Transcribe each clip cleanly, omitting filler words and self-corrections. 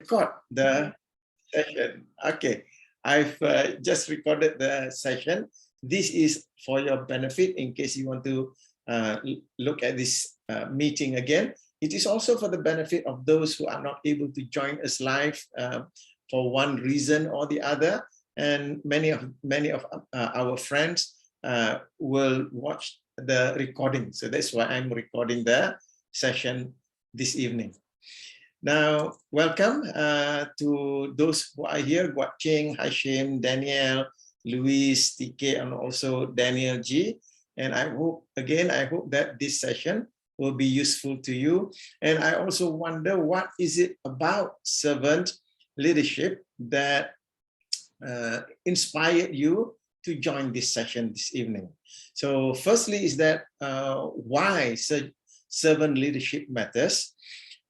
record the session. Okay, I've just recorded the session. This is for your benefit in case you want to look at this meeting again. It is also for the benefit of those who are not able to join us live for one reason or the other. And many of our friends will watch the recording. So that's why I'm recording the session this evening. Now, welcome to those who are here, Guat Ching, Hashim, Daniel, Luis, TK, and also Daniel G. And I hope that this session will be useful to you. And I also wonder, what is it about servant leadership that inspired you to join this session this evening? So firstly is that why servant leadership matters.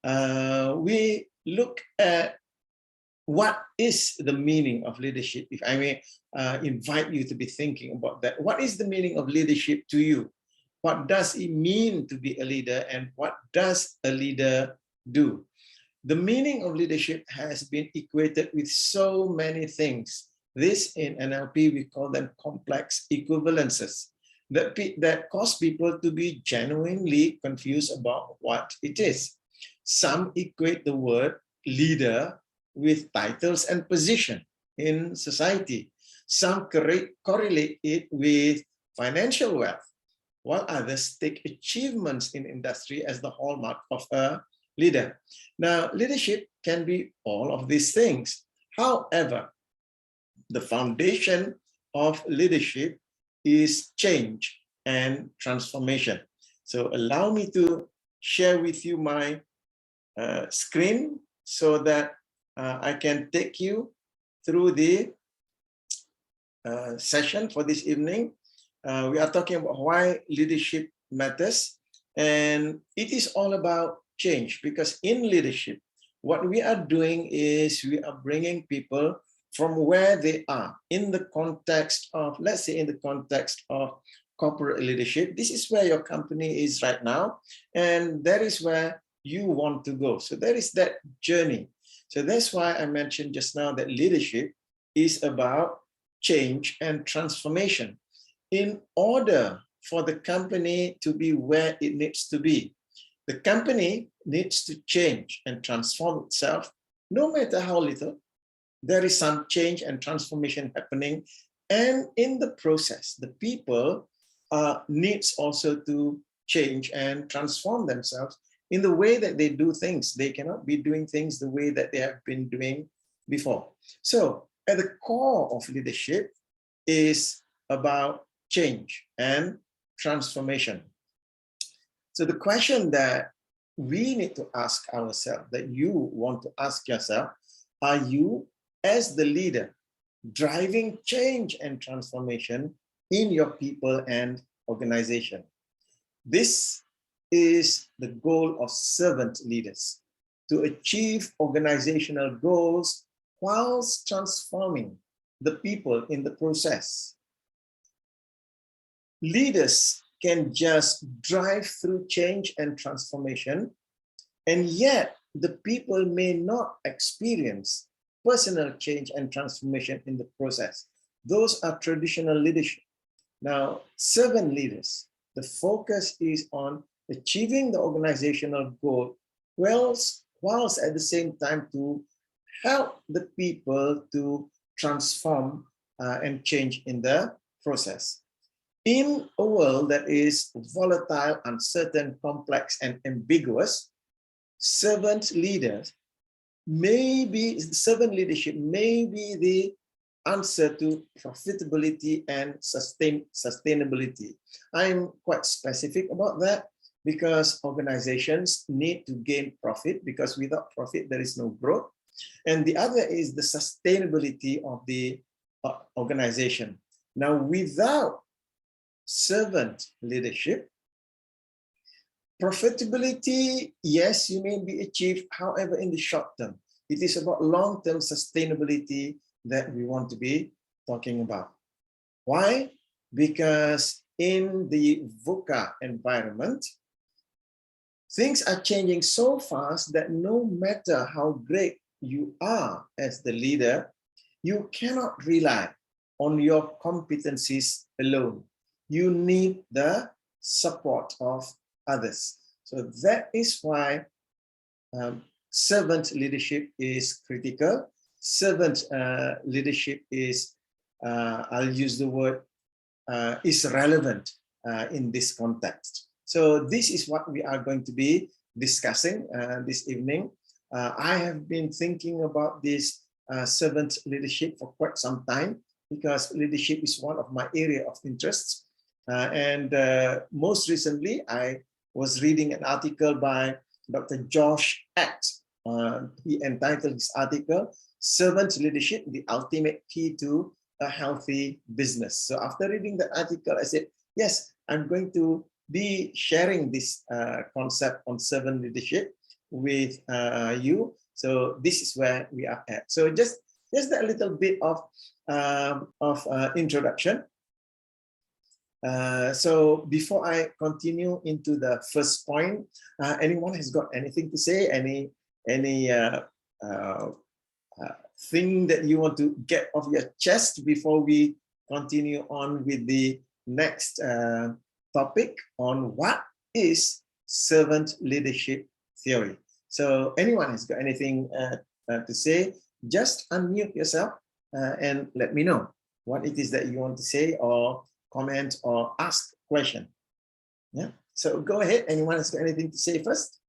We look at what is the meaning of leadership. If I may invite you to be thinking about that. What is the meaning of leadership to you? What does it mean to be a leader, and what does a leader do? The meaning of leadership has been equated with so many things. This in NLP, we call them complex equivalences that cause people to be genuinely confused about what it is. Some equate the word leader with titles and position in society. Some correlate it with financial wealth, while others take achievements in industry as the hallmark of a leader. Now, leadership can be all of these things. However, the foundation of leadership is change and transformation. So allow me to share with you my screen so that I can take you through the session for this evening. We are talking about why leadership matters, and it is all about change, because in leadership, what we are doing is we are bringing people from where they are in the context of, let's say in the context of corporate leadership. This is where your company is right now, and that is where you want to go. So there is that journey. So that's why I mentioned just now that leadership is about change and transformation. In order for the company to be where it needs to be, the company needs to change and transform itself. No matter how little, there is some change and transformation happening. And in the process, the people needs also to change and transform themselves in the way that they do things. They cannot be doing things the way that they have been doing before. So at the core of leadership is about change and transformation. So the question that we need to ask ourselves, that you want to ask yourself, are you, as the leader, driving change and transformation in your people and organization? This is the goal of servant leaders, to achieve organizational goals whilst transforming the people in the process. Leaders can just drive through change and transformation, and yet the people may not experience personal change and transformation in the process. Those are traditional leadership. Now, servant leaders, the focus is on achieving the organizational goal whilst at the same time to help the people to transform and change in the process. In a world that is volatile, uncertain, complex, and ambiguous, servant leadership may be the answer to profitability and sustainability. I'm quite specific about that because organizations need to gain profit, because without profit, there is no growth. And the other is the sustainability of the organization. Now, without servant leadership, profitability, yes, you may be achieved. However, in the short term, it is about long-term sustainability that we want to be talking about. Why? Because in the VUCA environment, things are changing so fast that no matter how great you are as the leader, you cannot rely on your competencies alone. You need the support of others. So that is why servant leadership is critical. Servant leadership is, I'll use the word, is relevant in this context. So this is what we are going to be discussing this evening. I have been thinking about this servant leadership for quite some time, because leadership is one of my area of interests. And most recently, I was reading an article by Dr. Josh X. He entitled his article, Servant Leadership, the Ultimate Key to a Healthy Business. So after reading that article, I said, yes, I'm going to be sharing this concept on servant leadership with you. So this is where we are at. So just a little bit of introduction. So before I continue into the first point, anyone has got anything to say? Any thing that you want to get off your chest before we continue on with the next topic on what is servant leadership theory? So anyone has got anything to say, just unmute yourself and let me know what it is that you want to say, or comment, or ask a question. Yeah, so go ahead. Anyone has got anything to say first?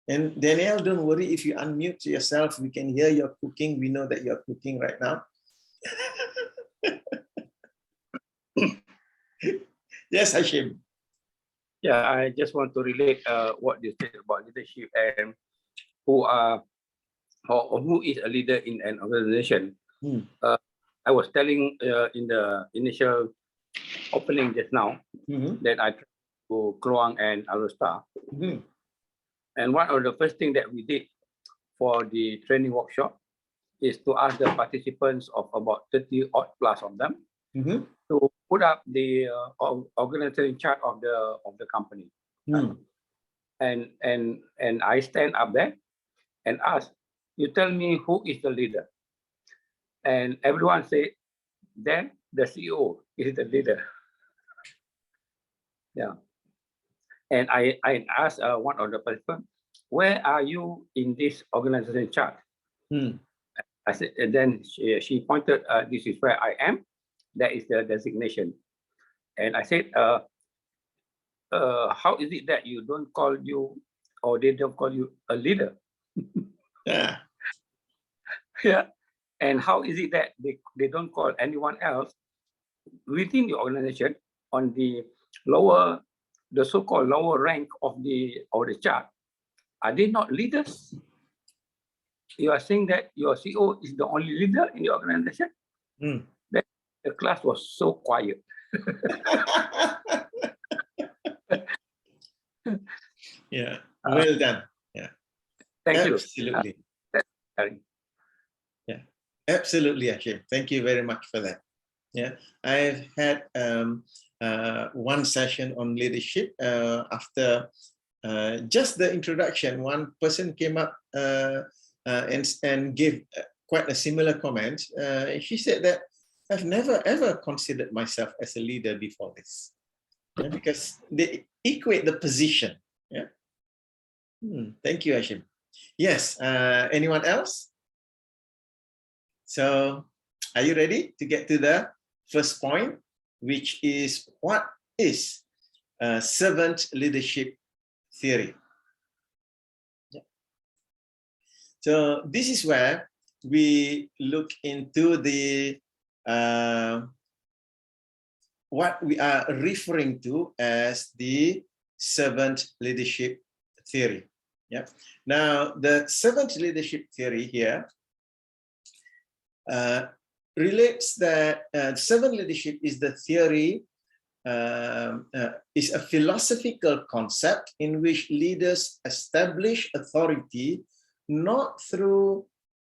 And Danielle, don't worry, if you unmute yourself, we can hear your cooking. We know that you're cooking right now. Yes, Hashim. Yeah, I just want to relate what you said about leadership and who is a leader in an organization. I was telling in the initial opening just now that I traveled to Keluang and Alustar. And one of the first things that we did for the training workshop is to ask the participants of about 30 odd plus of them to put up the organization chart of the company. And I stand up there and ask, you tell me who is the leader? And everyone say, then the CEO is the leader. Yeah. And I asked one of the participants, where are you in this organization chart? I said, and then she pointed, this is where I am. That is the designation. And I said, how is it that you don't call you, or they don't call you a leader? Yeah. Yeah. And how is it that they don't call anyone else within the organization on the lower, the so-called lower rank of the chart? Are they not leaders? You are saying that your CEO is the only leader in the organization? Then the class was so quiet. Yeah, well done. Yeah, thank you. Absolutely. Yeah, absolutely, Ashim. Thank you very much for that. Yeah, I've had one session on leadership. After just the introduction, one person came up and gave quite a similar comment. She said that I've never ever considered myself as a leader before this, because they equate the position. Yeah. Thank you, Ashim. Yes. Anyone else? So, are you ready to get to the first point, which is what is servant leadership theory? Yeah. So this is where we look into the what we are referring to as the servant leadership theory. Yeah. Now, the servant leadership theory here relates that servant leadership is the theory, is a philosophical concept in which leaders establish authority not through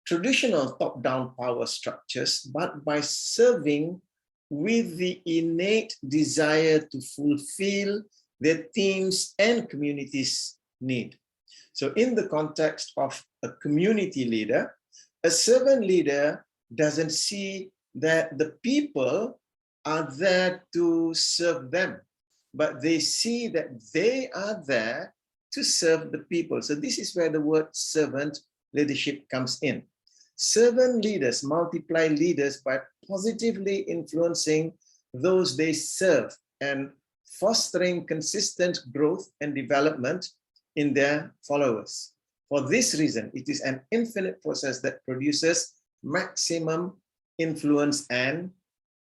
traditional top-down power structures, but by serving with the innate desire to fulfill their teams and communities' need. So in the context of a community leader, a servant leader doesn't see that the people are there to serve them, but they see that they are there to serve the people. So this is where the word servant leadership comes in. Servant leaders multiply leaders by positively influencing those they serve and fostering consistent growth and development in their followers. For this reason, it is an infinite process that produces maximum influence and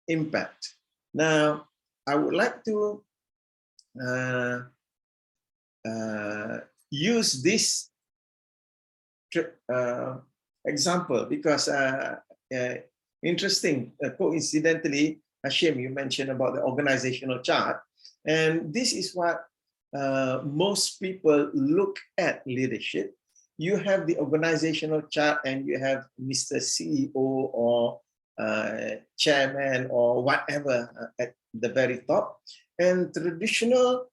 impact. Now, I would like to use this example because interesting, coincidentally, Hashim, you mentioned about the organizational chart, and this is what most people look at leadership. You have the organizational chart and you have Mr. CEO or chairman or whatever at the very top. And traditional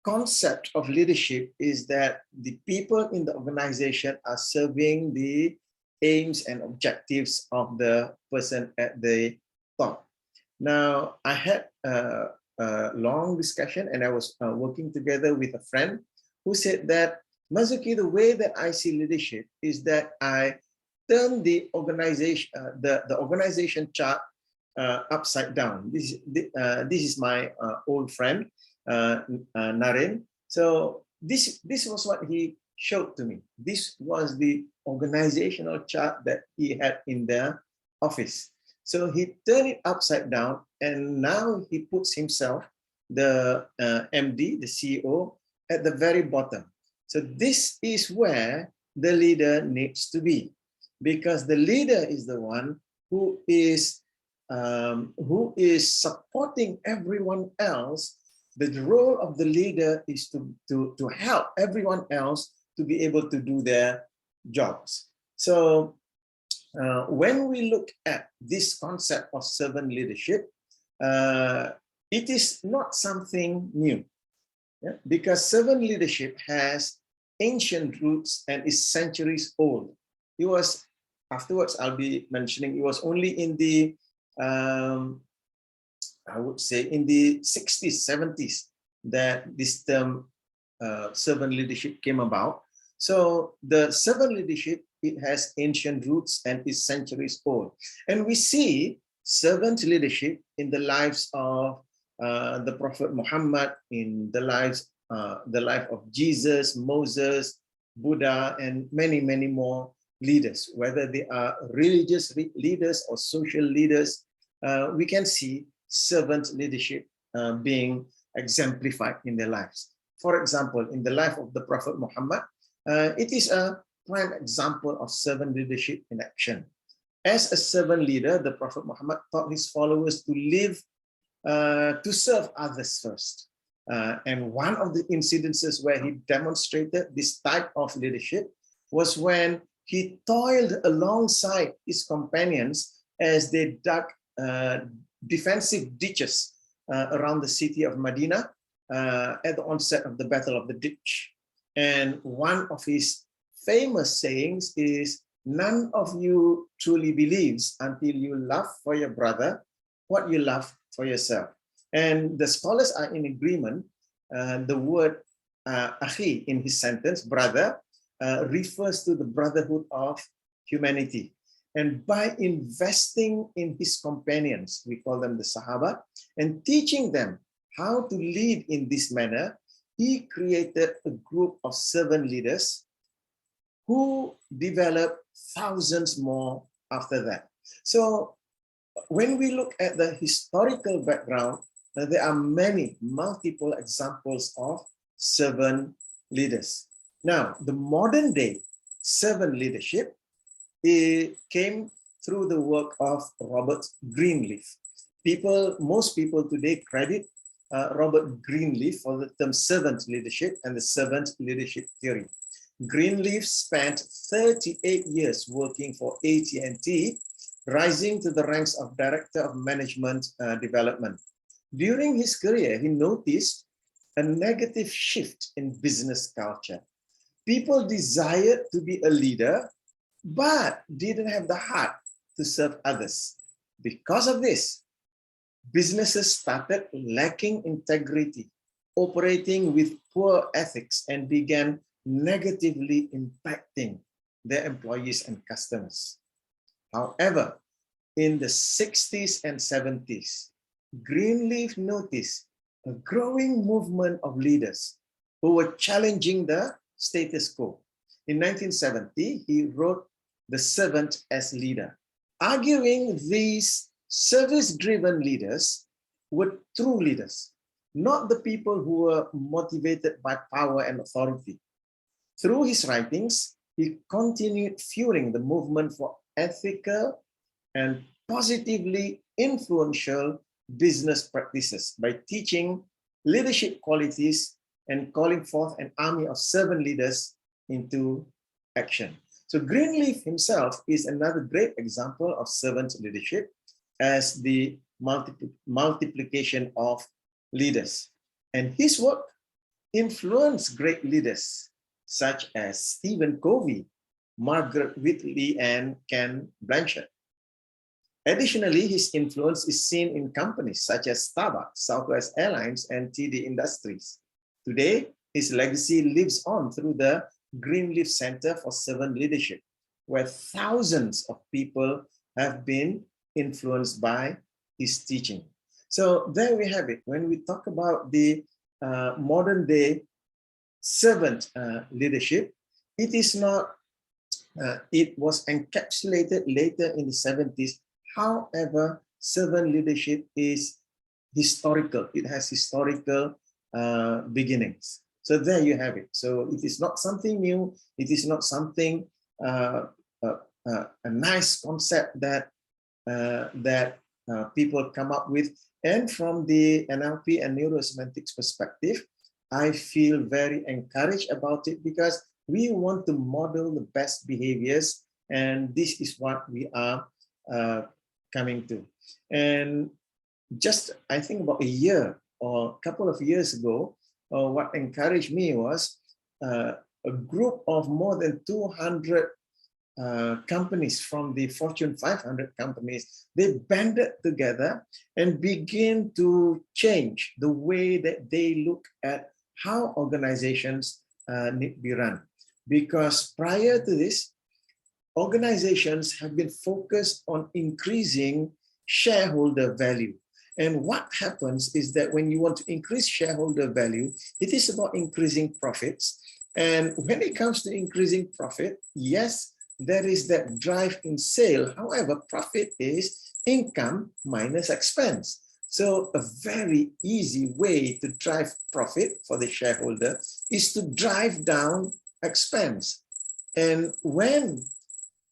concept of leadership is that the people in the organization are serving the aims and objectives of the person at the top. Now, I had a long discussion and I was working together with a friend who said that, Mazuki, the way that I see leadership is that I turn the organization, the organization chart upside down. This is my old friend, Naren. So this was what he showed to me. This was the organizational chart that he had in the office. So he turned it upside down, and now he puts himself, the MD, the CEO, at the very bottom. So this is where the leader needs to be, because the leader is the one who is supporting everyone else. The role of the leader is to help everyone else to be able to do their jobs. So when we look at this concept of servant leadership, it is not something new, because servant leadership has ancient roots and is centuries old. It was, afterwards I'll be mentioning, it was only in the, I would say in the 60s, 70s that this term servant leadership came about. So the servant leadership, it has ancient roots and is centuries old. And we see servant leadership in the lives of the Prophet Muhammad, in the life of Jesus, Moses, Buddha, and many, many more leaders. Whether they are religious leaders or social leaders, we can see servant leadership being exemplified in their lives. For example, in the life of the Prophet Muhammad, it is a prime example of servant leadership in action. As a servant leader, the Prophet Muhammad taught his followers to live, to serve others first. And one of the incidences where he demonstrated this type of leadership was when he toiled alongside his companions as they dug defensive ditches around the city of Medina at the onset of the Battle of the Ditch. And one of his famous sayings is, "None of you truly believes until you love for your brother what you love for yourself." And the scholars are in agreement. The word akhi in his sentence, brother, refers to the brotherhood of humanity. And by investing in his companions, we call them the Sahaba, and teaching them how to lead in this manner, he created a group of servant leaders who developed thousands more after that. So when we look at the historical background, there are many, multiple examples of servant leaders. Now, the modern day servant leadership, it came through the work of Robert Greenleaf. Most people today credit Robert Greenleaf for the term servant leadership and the servant leadership theory. Greenleaf spent 38 years working for AT&T, rising to the ranks of Director of Management Development. During his career, he noticed a negative shift in business culture. People desired to be a leader, but didn't have the heart to serve others. Because of this, businesses started lacking integrity, operating with poor ethics, and began negatively impacting their employees and customers. However, in the 60s and 70s, Greenleaf noticed a growing movement of leaders who were challenging the status quo. In 1970, he wrote The Servant as Leader, arguing these service-driven leaders were true leaders, not the people who were motivated by power and authority. Through his writings, he continued fueling the movement for ethical and positively influential business practices by teaching leadership qualities and calling forth an army of servant leaders into action. So Greenleaf himself is another great example of servant leadership as the multiplication of leaders. And his work influenced great leaders such as Stephen Covey, Margaret Whitley, and Ken Blanchard. Additionally, his influence is seen in companies such as Starbucks, Southwest Airlines, and TD Industries. Today, his legacy lives on through the Greenleaf Center for Servant Leadership, where thousands of people have been influenced by his teaching. So there we have it. When we talk about the modern day servant leadership, it is not, it was encapsulated later in the 70s. However, servant leadership is historical. It has historical beginnings. So there you have it. So it is not something new. It is not something, a nice concept that people come up with. And from the NLP and neurosemantics perspective, I feel very encouraged about it because we want to model the best behaviors, and this is what we are coming to. And just, I think about a year or a couple of years ago, what encouraged me was a group of more than 200 companies from the Fortune 500 companies. They banded together and begin to change the way that they look at how organizations need to be run. Because prior to this, organizations have been focused on increasing shareholder value. And what happens is that when you want to increase shareholder value, it is about increasing profits. And when it comes to increasing profit, yes, there is that drive in sale. However, profit is income minus expense. So a very easy way to drive profit for the shareholder is to drive down expense. And when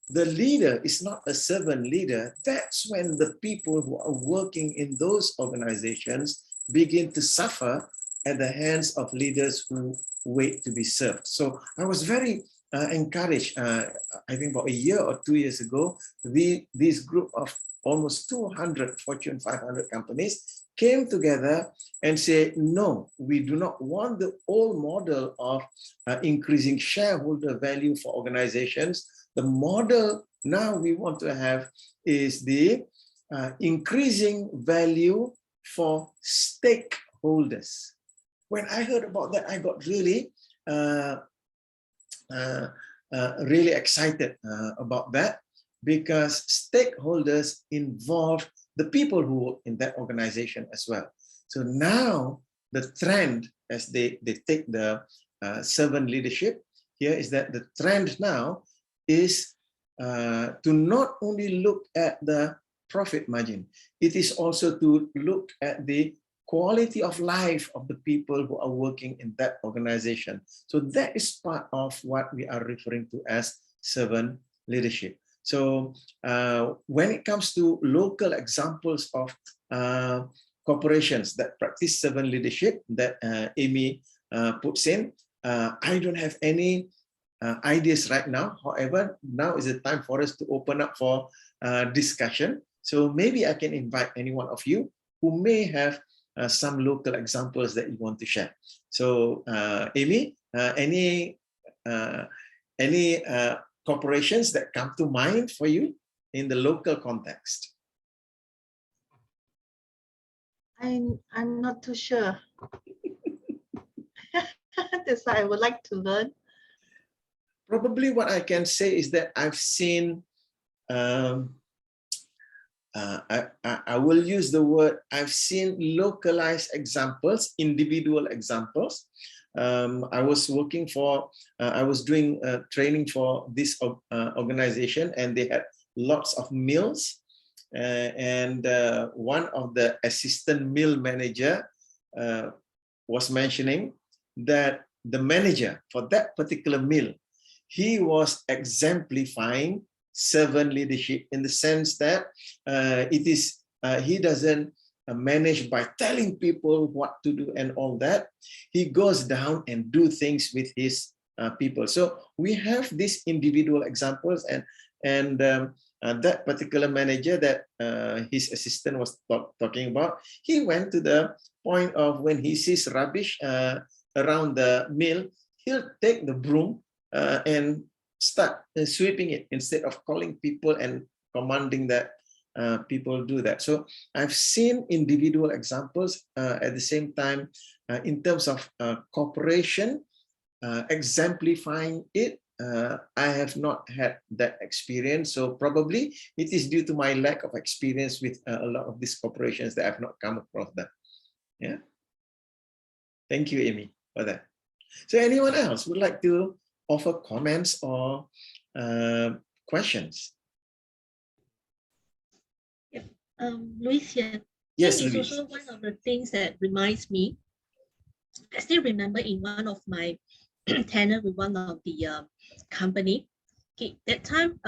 the leader is not a servant leader, that's when the people who are working in those organizations begin to suffer at the hands of leaders who wait to be served. So I was very encouraged, I think about a year or 2 years ago, this group of almost 200 Fortune 500 companies came together and said, no, we do not want the old model of increasing shareholder value for organizations. The model now we want to have is the increasing value for stakeholders. When I heard about that, I got really, really excited about that, because stakeholders involve the people who work in that organization as well. So now the trend, as they take the servant leadership here, is that the trend now is to not only look at the profit margin, it is also to look at the quality of life of the people who are working in that organization. So that is part of what we are referring to as servant leadership. So when it comes to local examples of corporations that practice servant leadership that Amy puts in, I don't have any ideas right now. However, now is the time for us to open up for discussion. So maybe I can invite any one of you who may have some local examples that you want to share. So Amy, any any corporations that come to mind for you in the local context? I'm not too sure. That's why I would like to learn. Probably what I can say is that I've seen, I will use the word, I've seen localized examples, individual examples. I was working for, I was doing training for this organization, and they had lots of mills. And one of the assistant mill manager was mentioning that the manager for that particular mill, he was exemplifying servant leadership in the sense that he doesn't manage by telling people what to do and all that. He goes down and do things with his people. So we have these individual examples, and that particular manager that his assistant was talking about, he went to the point of when he sees rubbish around the mill, he'll take the broom and start sweeping it instead of calling people and commanding that people do that. So I've seen individual examples at the same time in terms of cooperation, exemplifying it. I have not had that experience, so probably it is due to my lack of experience with a lot of these corporations that I've not come across that. Yeah. Thank you, Amy, for that. So anyone else would like to offer comments or questions? Yep. Louise here. Yes, It's Louise. also one of the things that reminds me. I still remember in one of my tenure with one of the company. Okay, that time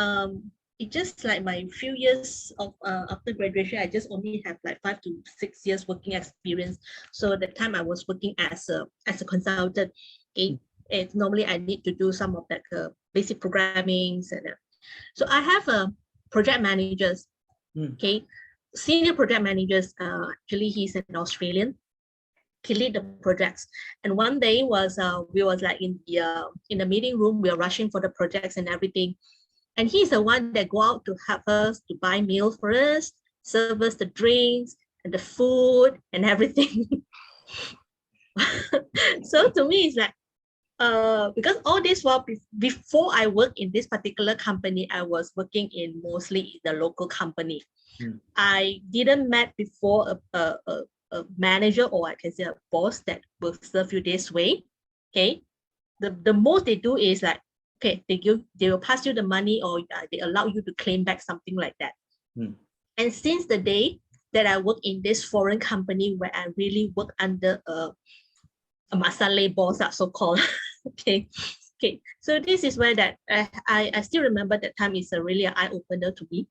it just like my few years of after graduation, I just only have like 5 to 6 years working experience. So at the time I was working as a consultant. Okay, and normally I need to do some of that basic programming. So I have project managers. Okay, senior project managers. Actually, he's an Australian. He lead the projects, and one day was we was like in the meeting room. We are rushing for the projects and everything, and he's the one that go out to help us to buy meals for us, serve us the drinks and the food and everything. So to me, it's like because all this while before I work in this particular company, I was working in mostly the local company. I didn't met before a manager, or I can say a boss, that will serve you this way. Okay, the most they do is like, okay, they will pass you the money, or they allow you to claim back something like that. And since the day that I work in this foreign company where I really work under a masale boss, so called. Okay, so this is where that I still remember that time is a really an eye-opener to me.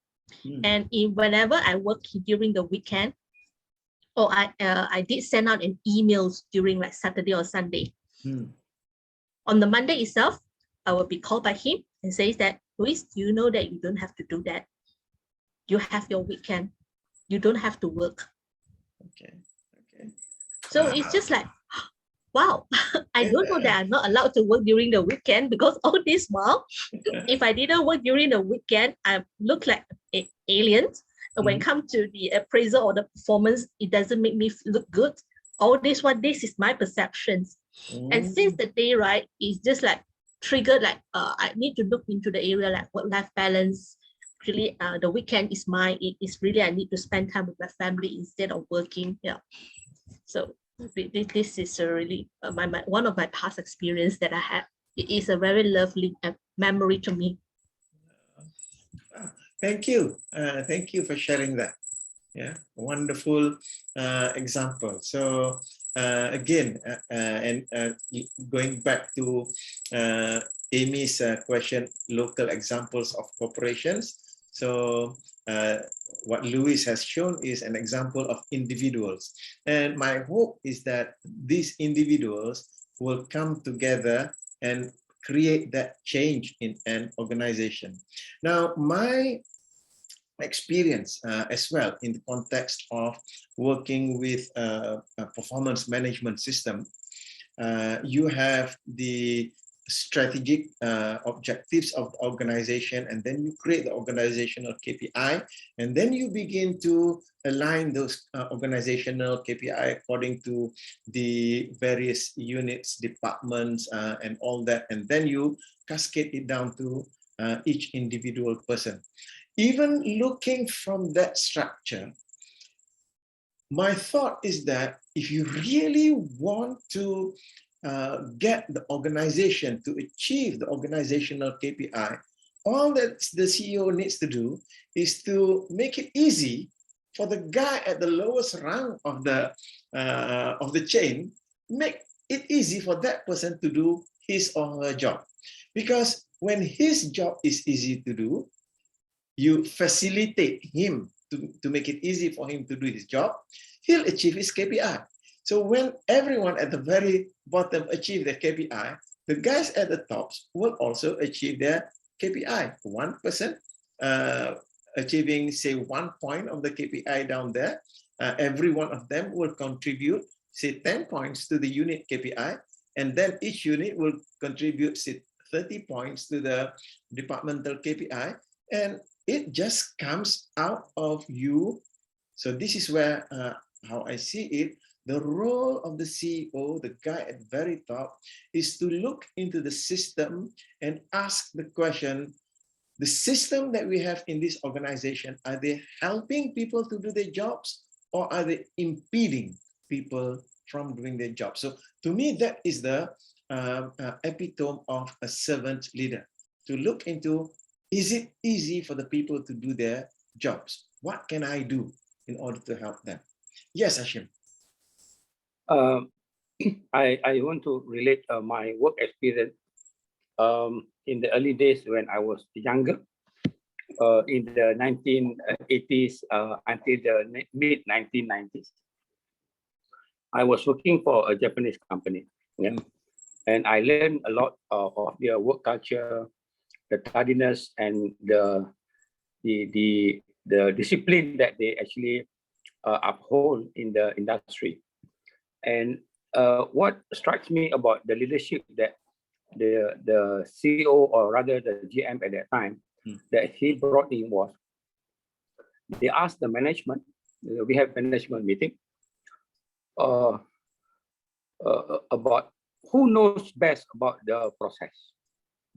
And whenever I work during the weekend, or I did send out an emails during like Saturday or Sunday. On the Monday itself, I will be called by him and says that, Louise, you know that you don't have to do that. You have your weekend. You don't have to work. Okay. So it's just like, wow, I don't know that I'm not allowed to work during the weekend, because all this while, if I didn't work during the weekend, I look like an alien. When it comes to the appraisal or the performance, it doesn't make me look good. All this one, this is my perceptions. And since the day, right, it's just like triggered, like I need to look into the area like work-life balance. Really, the weekend is mine. It is really, I need to spend time with my family instead of working. Yeah. So this is really one of my past experience that I had. It is a very lovely memory to me. Thank you. Thank you for sharing that. Yeah, wonderful example. So again, going back to Amy's question, local examples of corporations. So what Louis has shown is an example of individuals. And my hope is that these individuals will come together and create that change in an organization. Now, my experience as well in the context of working with a performance management system, you have the strategic objectives of the organization, and then you create the organizational KPI, and then you begin to align those organizational KPI according to the various units, departments, and all that, and then you cascade it down to each individual person. Even looking from that structure, my thought is that if you really want to get the organization to achieve the organizational KPI, all that the CEO needs to do is to make it easy for the guy at the lowest rung of the chain, make it easy for that person to do his or her job. Because when his job is easy to do, you facilitate him to make it easy for him to do his job, he'll achieve his KPI. So when everyone at the very bottom achieve their KPI, the guys at the tops will also achieve their KPI. One person achieving, say, 1 point of the KPI down there, every one of them will contribute, say, 10 points to the unit KPI, and then each unit will contribute, say, 30 points to the departmental KPI, and it just comes out of you. So this is where, how I see it, the role of the CEO, the guy at the very top, is to look into the system and ask the question, the system that we have in this organization, are they helping people to do their jobs, or are they impeding people from doing their jobs? So to me, that is the epitome of a servant leader, to look into, is it easy for the people to do their jobs? What can I do in order to help them? Yes, Hashim. I want to relate my work experience in the early days when I was younger, in the 1980s until the mid-1990s. I was working for a Japanese company, yeah, and I learned a lot of their work culture, the tardiness, and the discipline that they actually uphold in the industry. And what strikes me about the leadership that the CEO, or rather the GM at that time, that he brought in was, they asked the management, we have management meeting, about who knows best about the process.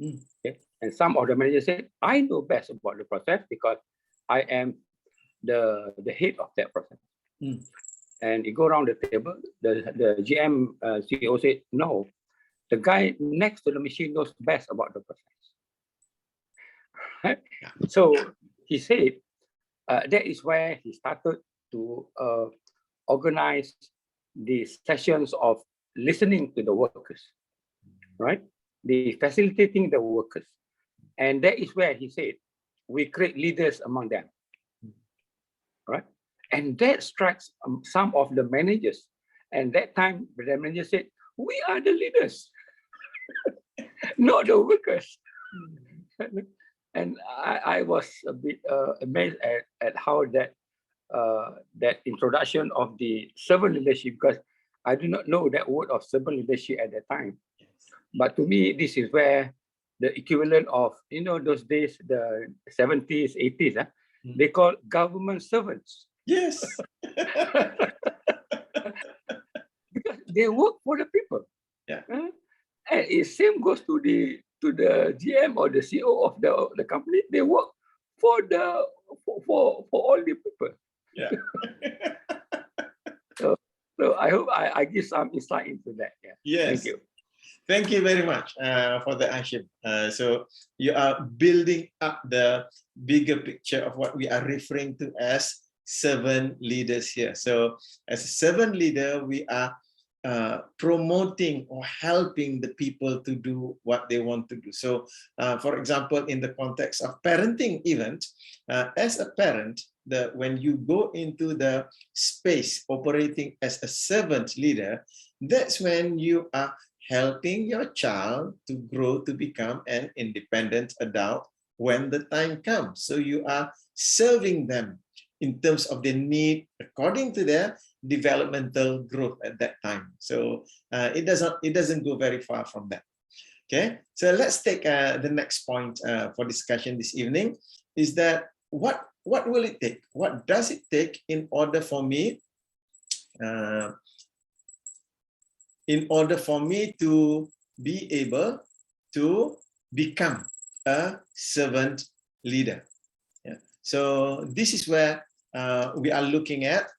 Okay? And some of the managers said, I know best about the process because I am the head of that process. And you go around the table, the GM CEO said, no, the guy next to the machine knows best about the process. Right? So he said, that is where he started to organize the sessions of listening to the workers, right? The facilitating the workers. And that is where he said, we create leaders among them, right? And that strikes some of the managers. And that time, the manager said, we are the leaders, not the workers. And I was a bit amazed at how that introduction of the servant leadership, because I do not know that word of servant leadership at that time. But to me, this is where the equivalent of, those days, the 70s, 80s, they call government servants. Yes. Because they work for the people. Yeah. And it same goes to the GM or the CEO of the company. They work for all the people. Yeah. So I hope I give some insight into that. Yeah. Yes. Thank you. Thank you very much for the Hashim. So you are building up the bigger picture of what we are referring to as servant leaders here. So as a servant leader, we are promoting or helping the people to do what they want to do. So for example, in the context of parenting event, as a parent, when you go into the space operating as a servant leader, that's when you are helping your child to grow to become an independent adult when the time comes. So you are serving them in terms of their need according to their developmental growth at that time. So it doesn't go very far from that. Okay, so let's take the next point for discussion this evening, is that what will it take? What does it take in order for me to be able to become a servant leader? Yeah. So this is where we are looking at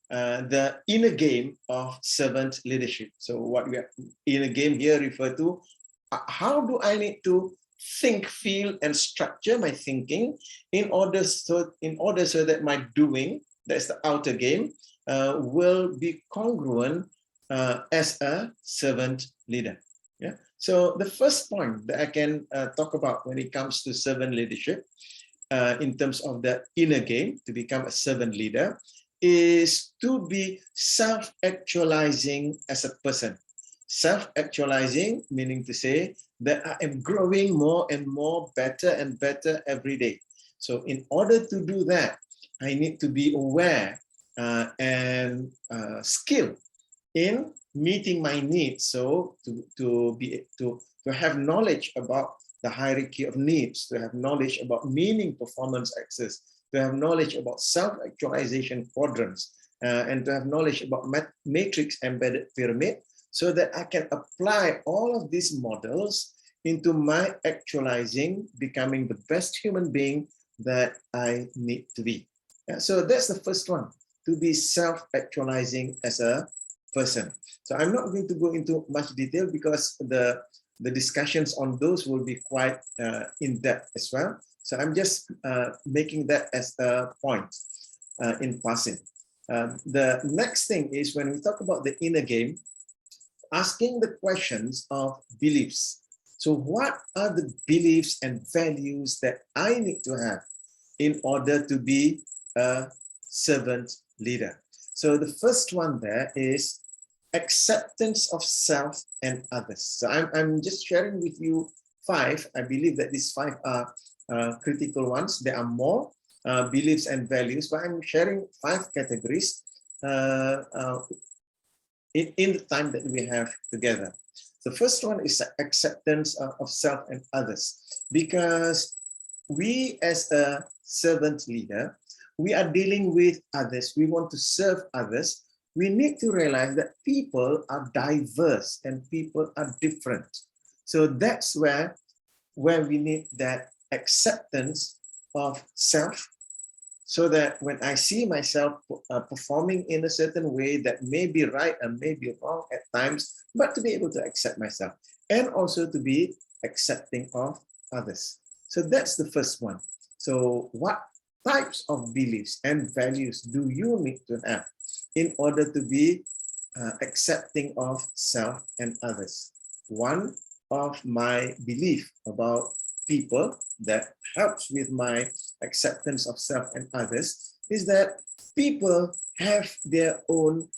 the inner game of servant leadership. So what we are inner game here refer to, how do I need to think, feel, and structure my thinking in order so that my doing, that's the outer game, will be congruent as a servant leader. Yeah. So the first point that I can talk about when it comes to servant leadership, in terms of the inner game to become a servant leader, is to be self-actualizing as a person. Self-actualizing, meaning to say that I am growing more and more, better and better every day. So in order to do that, I need to be aware and skilled in meeting my needs. So to have knowledge about the hierarchy of needs, to have knowledge about meaning performance axis, to have knowledge about self-actualization quadrants, and to have knowledge about matrix embedded pyramid, so that I can apply all of these models into my actualizing, becoming the best human being that I need to be. Yeah, so that's the first one, to be self-actualizing as a person. So I'm not going to go into much detail because the discussions on those will be quite in-depth as well. So I'm just making that as a point in passing. The next thing is, when we talk about the inner game, asking the questions of beliefs. So what are the beliefs and values that I need to have in order to be a servant leader? So the first one there is acceptance of self and others. So I'm just sharing with you 5. I believe that these 5 are critical ones. There are more beliefs and values, but I'm sharing 5 categories in the time that we have together. The first one is acceptance of self and others, because we as a servant leader, we are dealing with others. We want to serve others. We need to realize that people are diverse and people are different. So that's where we need that acceptance of self, so that when I see myself performing in a certain way that may be right and may be wrong at times, but to be able to accept myself, and also to be accepting of others. So that's the first one. So what types of beliefs and values do you need to have in order to be accepting of self and others? One of my belief about people that helps with my acceptance of self and others is that people have their own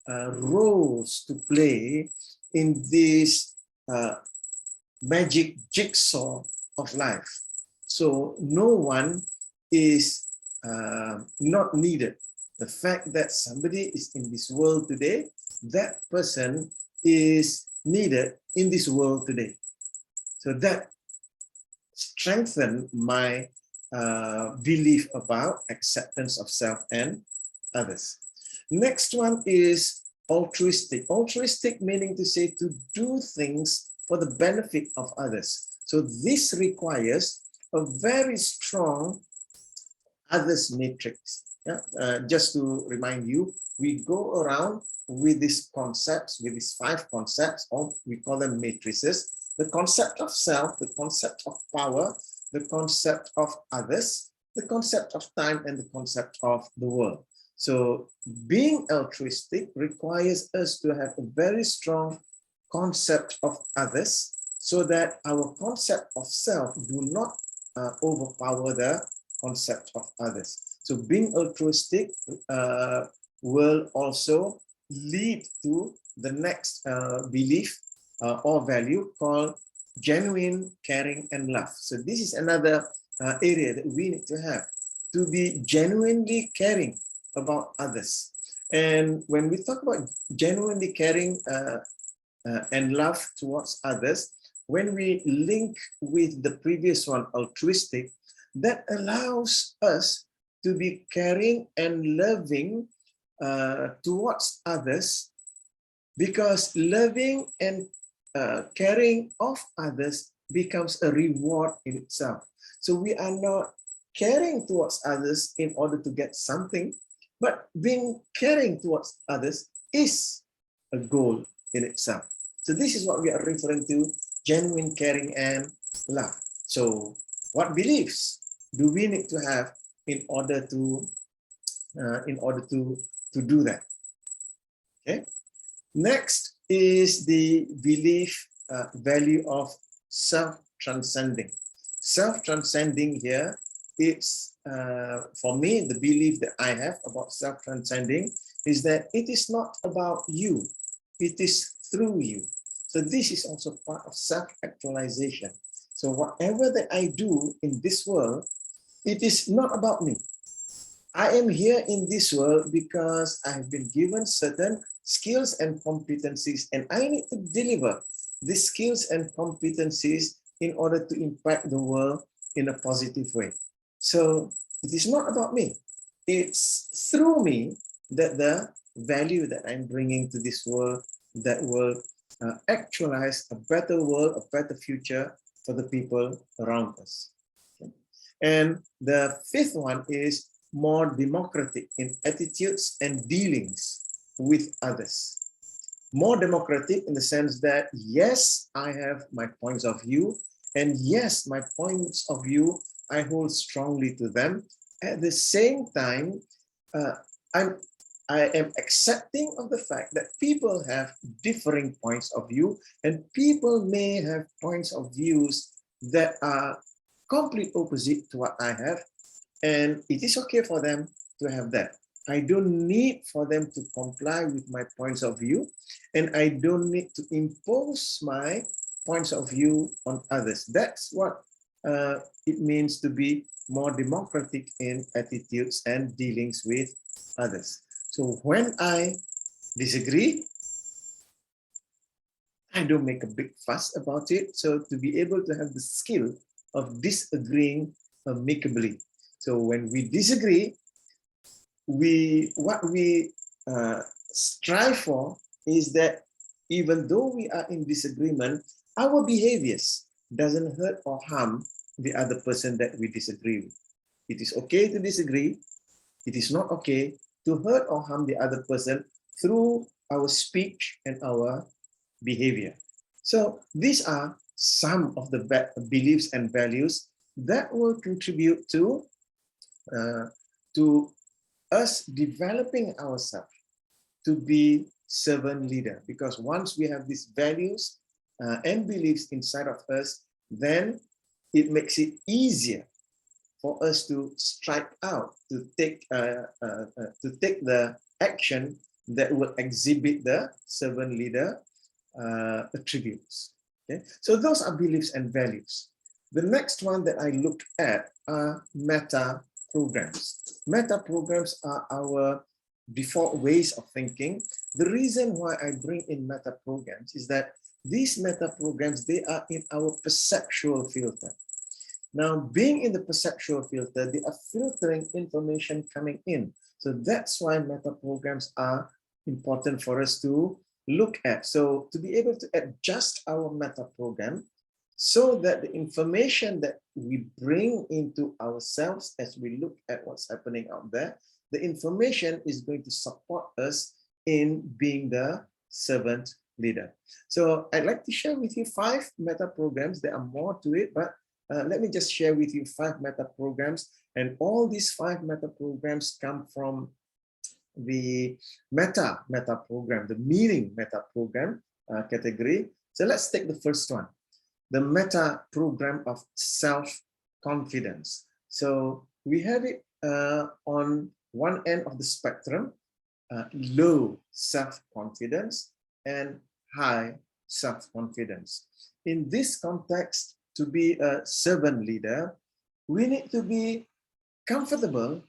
roles to play in this magic jigsaw of life. So no one is not needed. The fact that somebody is in this world today, that person is needed in this world today. So that strengthen my belief about acceptance of self and others. Next one is altruistic. Altruistic meaning to say to do things for the benefit of others. So this requires a very strong others matrix. Yeah? Just to remind you, we go around with these concepts, with these 5 concepts, or we call them matrices. The concept of self, the concept of power, the concept of others, the concept of time, and the concept of the world. So being altruistic requires us to have a very strong concept of others, so that our concept of self do not overpower the concept of others. So being altruistic will also lead to the next belief or value called genuine caring and love. So this is another area that we need to have, to be genuinely caring about others. And when we talk about genuinely caring and love towards others, when we link with the previous one, altruistic, that allows us to be caring and loving towards others, because loving and caring of others becomes a reward in itself. So we are not caring towards others in order to get something, but being caring towards others is a goal in itself. So this is what we are referring to, genuine caring and love. So what beliefs do we need to have in order to do that? Okay. Next is the belief value of self-transcending. Self-transcending here, it's for me, the belief that I have about self-transcending is that it is not about you, it is through you. So this is also part of self-actualization. So whatever that I do in this world, it is not about me. I am here in this world because I have been given certain skills and competencies, and I need to deliver these skills and competencies in order to impact the world in a positive way. So it is not about me. It's through me that the value that I'm bringing to this world that will actualize a better world, a better future for the people around us. Okay. And the fifth one is more democratic in attitudes and dealings with others. More democratic in the sense that, yes, I have my points of view, and yes, my points of view, I hold strongly to them. At the same time, I am accepting of the fact that people have differing points of view, and people may have points of views that are complete opposite to what I have, and it is okay for them to have that. I don't need for them to comply with my points of view, and I don't need to impose my points of view on others. That's what it means to be more democratic in attitudes and dealings with others. So when I disagree, I don't make a big fuss about it. So to be able to have the skill of disagreeing amicably. So when we disagree, what we strive for is that even though we are in disagreement, our behaviors doesn't hurt or harm the other person that we disagree with. It is okay to disagree. It is not okay to hurt or harm the other person through our speech and our behavior. So these are some of the beliefs and values that will contribute to us developing ourselves to be servant leader. Because once we have these values and beliefs inside of us, then it makes it easier for us to strike out, to take the action that will exhibit the servant leader attributes. Okay? So those are beliefs and values. The next one that I looked at are meta programs. Meta programs are our default ways of thinking. The reason why I bring in meta programs is that these meta programs, they are in our perceptual filter. Now, being in the perceptual filter, they are filtering information coming in. So that's why meta programs are important for us to look at. So to be able to adjust our meta program so that the information that we bring into ourselves as we look at what's happening out there, the information is going to support us in being the servant leader. So I'd like to share with you 5 meta programs. There are more to it, but let me just share with you 5 meta programs. And all these 5 meta programs come from the meta program, the meaning meta program category. So let's take the first one, the meta program of self-confidence. So we have it on one end of the spectrum, low self-confidence and high self-confidence. In this context, to be a servant leader, we need to be comfortable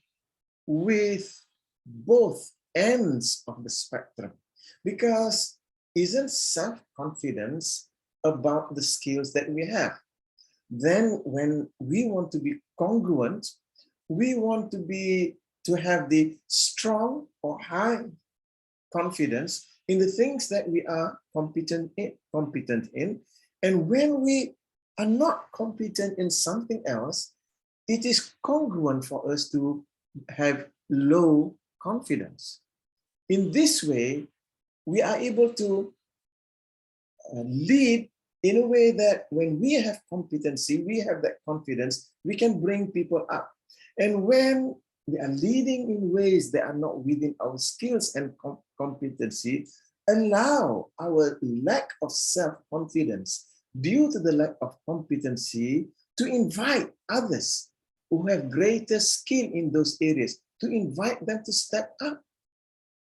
with both ends of the spectrum, because isn't self-confidence about the skills that we have. Then when we want to be congruent, we want to have the strong or high confidence in the things that we are competent in. And when we are not competent in something else, it is congruent for us to have low confidence. In this way, we are able to lead in a way that when we have competency, we have that confidence, we can bring people up. And when we are leading in ways that are not within our skills and competency, allow our lack of self-confidence due to the lack of competency to invite others who have greater skill in those areas, to invite them to step up.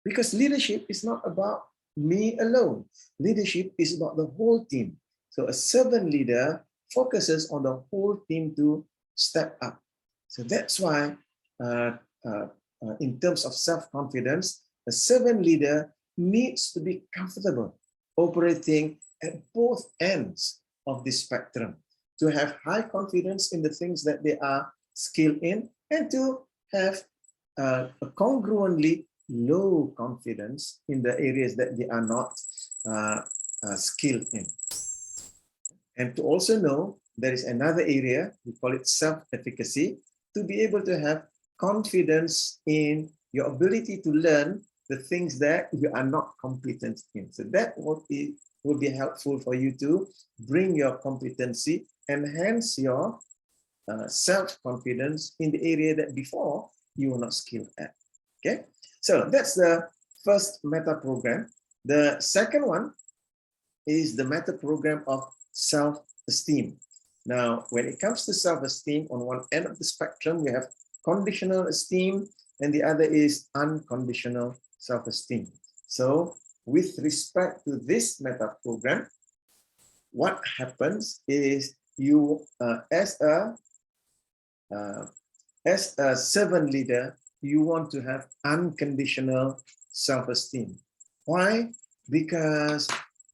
Because leadership is not about me alone. Leadership is about the whole team. So a servant leader focuses on the whole team to step up. So that's why in terms of self-confidence, a servant leader needs to be comfortable operating at both ends of the spectrum, to have high confidence in the things that they are skilled in, and to have a congruently low confidence in the areas that they are not skilled in. And to also know there is another area, we call it self-efficacy, to be able to have confidence in your ability to learn the things that you are not competent in. So that will be helpful for you to bring your competency, enhance your self-confidence in the area that before you were not skilled at. Okay, so that's the first meta program. The second one is the meta program of self-esteem. Now, when it comes to self-esteem, on one end of the spectrum, we have conditional esteem, and the other is unconditional self-esteem. So with respect to this meta program, what happens is you, as a servant leader, you want to have unconditional self-esteem. Why? Because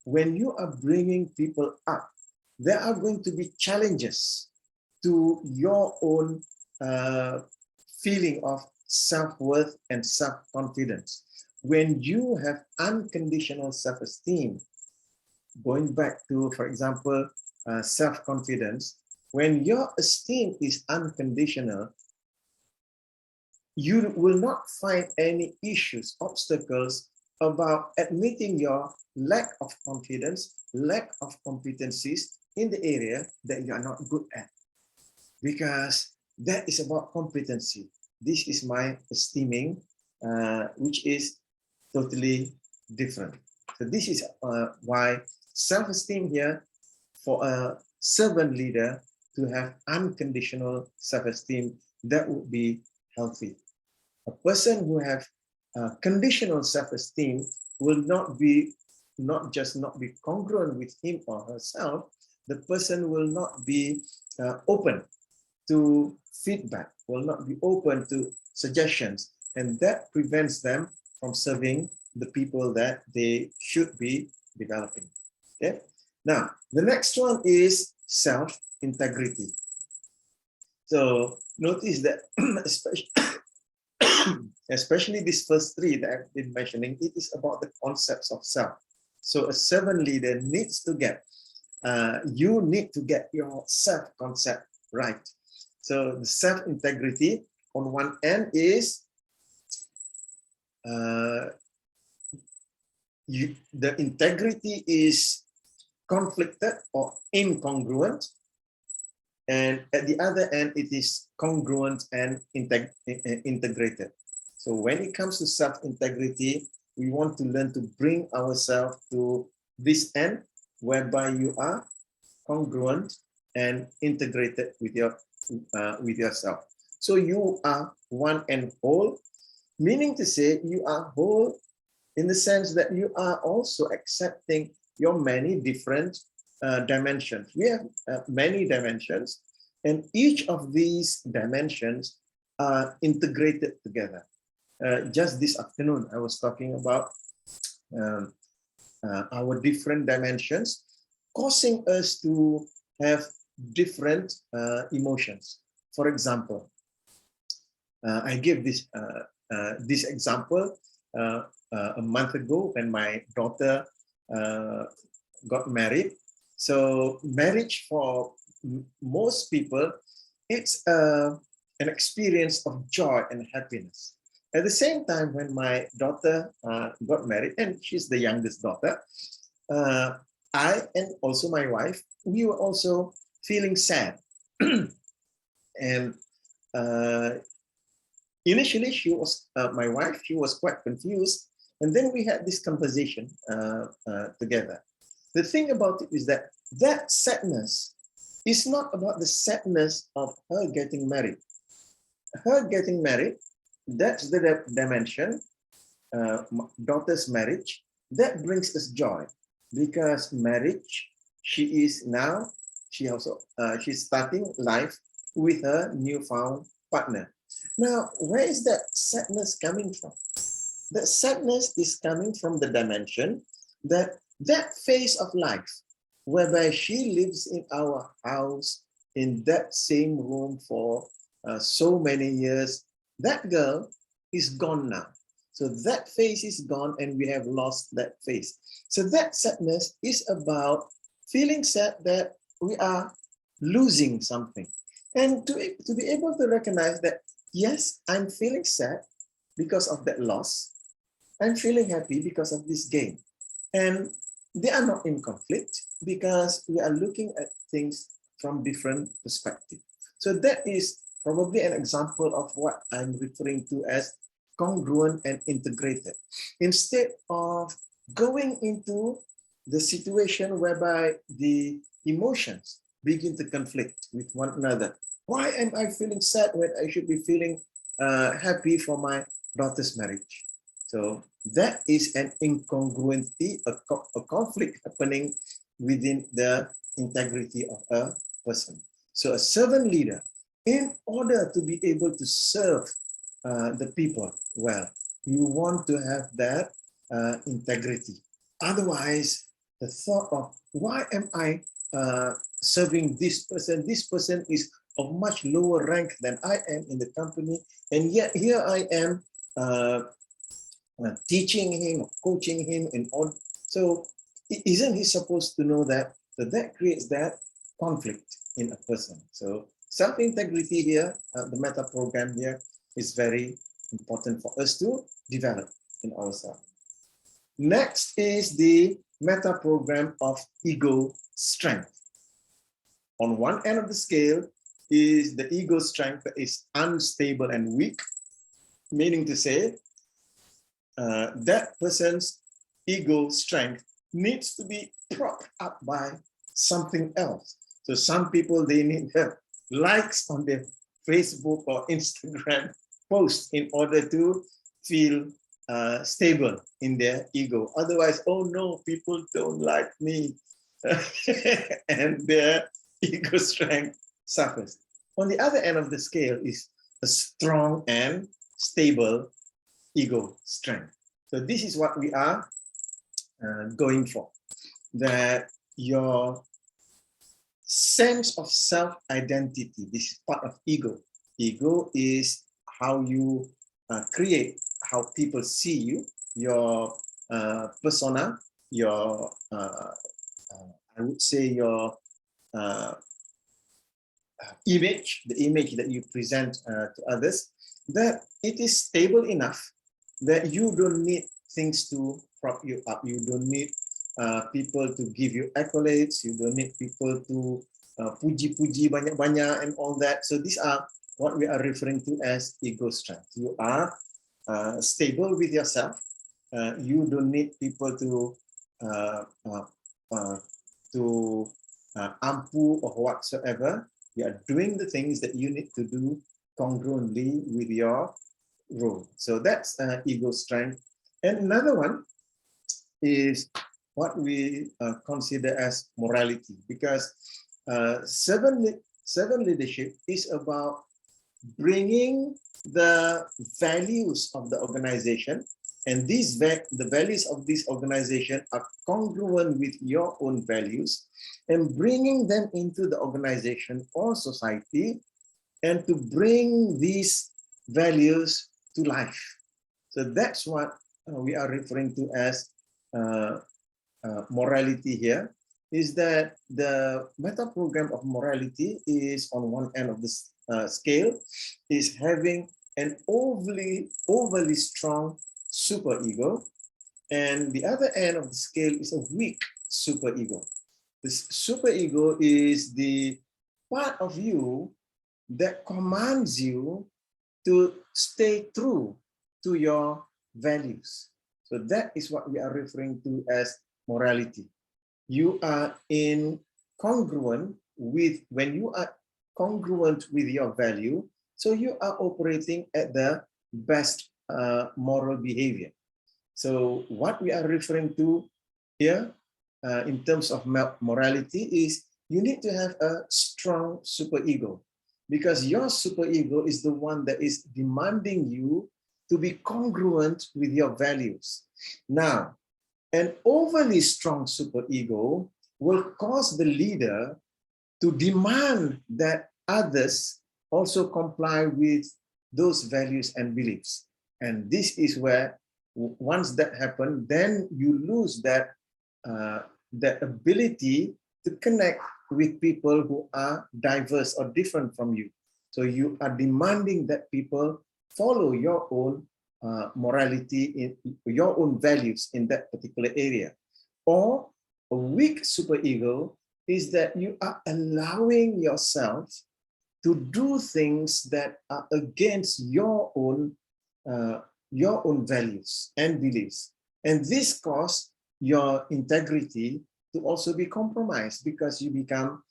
when you are bringing people up, there are going to be challenges to your own feeling of self-worth and self-confidence. When you have unconditional self-esteem, going back to, for example, self-confidence, when your esteem is unconditional, you will not find any issues, obstacles about admitting your lack of confidence, lack of competencies in the area that you are not good at. Because that is about competency. This is my esteeming, which is totally different. So this is why self-esteem here, for a servant leader to have unconditional self-esteem, that would be healthy. A person who have conditional self-esteem will not just not be congruent with him or herself, the person will not be open to feedback, will not be open to suggestions, and that prevents them from serving the people that they should be developing. Okay. Now, the next one is self-integrity. So notice that especially these first three that I've been mentioning, it is about the concepts of self. So a servant leader needs to get, you need to get your self-concept right. So the self-integrity on one end is the integrity is conflicted or incongruent, and at the other end it is congruent and integrated. So when it comes to self-integrity, we want to learn to bring ourselves to this end whereby you are congruent and integrated with yourself. So you are one and whole, meaning to say you are whole in the sense that you are also accepting your many different dimensions. We have many dimensions, and each of these dimensions are integrated together. Just this afternoon, I was talking about our different dimensions causing us to have different emotions. For example, I gave this example a month ago when my daughter got married. So marriage for most people, it's an experience of joy and happiness. At the same time, when my daughter got married, and she's the youngest daughter, I and also my wife, we were also feeling sad. And initially, my wife, she was quite confused. And then we had this conversation together. The thing about it is that sadness is not about the sadness of her getting married. Her getting married, that's the dimension, daughter's marriage, that brings us joy. Because marriage, she's starting life with her newfound partner. Now, where is that sadness coming from? That sadness is coming from the dimension that phase of life, whereby she lives in our house, in that same room for so many years, that girl is gone now. So that phase is gone and we have lost that phase. So that sadness is about feeling sad that we are losing something. And to be able to recognize that, yes, I'm feeling sad because of that loss. I'm feeling happy because of this gain. And they are not in conflict because we are looking at things from different perspectives. So that is probably an example of what I'm referring to as congruent and integrated. Instead of going into the situation whereby the emotions begin to conflict with one another. Why am I feeling sad when I should be feeling happy for my daughter's marriage? So that is an incongruency, a conflict happening within the integrity of a person. So a servant leader, in order to be able to serve the people well, you want to have that integrity. Otherwise, the thought of why am I serving this person? This person is of much lower rank than I am in the company, and yet here I am teaching him, coaching him, and all. So isn't he supposed to know that? So that creates that conflict in a person. So self-integrity here, the meta program here, is very important for us to develop in ourselves. Next is the meta program of ego strength. On one end of the scale is the ego strength that is unstable and weak, meaning to say that person's ego strength needs to be propped up by something else. So some people, they need likes on their Facebook or Instagram post in order to feel stable in their ego. Otherwise, oh no, people don't like me. And their ego strength suffers. On the other end of the scale is a strong and stable ego strength. So this is what we are going for. That your sense of self-identity, this is part of ego. Ego is how you create, how people see you, your persona, your, I would say your image, the image that you present to others, that it is stable enough that you don't need things to prop you up. You don't need people to give you accolades. You don't need people to puji-puji banyak-banyak and all that. So these are what we are referring to as ego strength. You are stable with yourself. You don't need people to ampu or whatsoever. You are doing the things that you need to do congruently with your role. So that's ego strength. And another one is what we consider as morality, because servant leadership is about bringing the values of the organization and the values of this organization are congruent with your own values, and bringing them into the organization or society, and to bring these values to life. So that's what we are referring to as morality here, is that the meta program of morality is on one end of the scale, is having an overly strong superego, and the other end of the scale is a weak superego. This superego is the part of you that commands you to stay true to your values. So that is what we are referring to as morality. You are when you are congruent with your value, so you are operating at the best moral behavior. So what we are referring to here in terms of morality is you need to have a strong superego, because your superego is the one that is demanding you to be congruent with your values. Now, an overly strong superego will cause the leader to demand that others also comply with those values and beliefs. And this is where, once that happens, then you lose that ability to connect with people who are diverse or different from you. So you are demanding that people follow your own morality, in your own values in that particular area. Or a weak superego is that you are allowing yourself to do things that are against your own values and beliefs. And this causes your integrity to also be compromised, because you become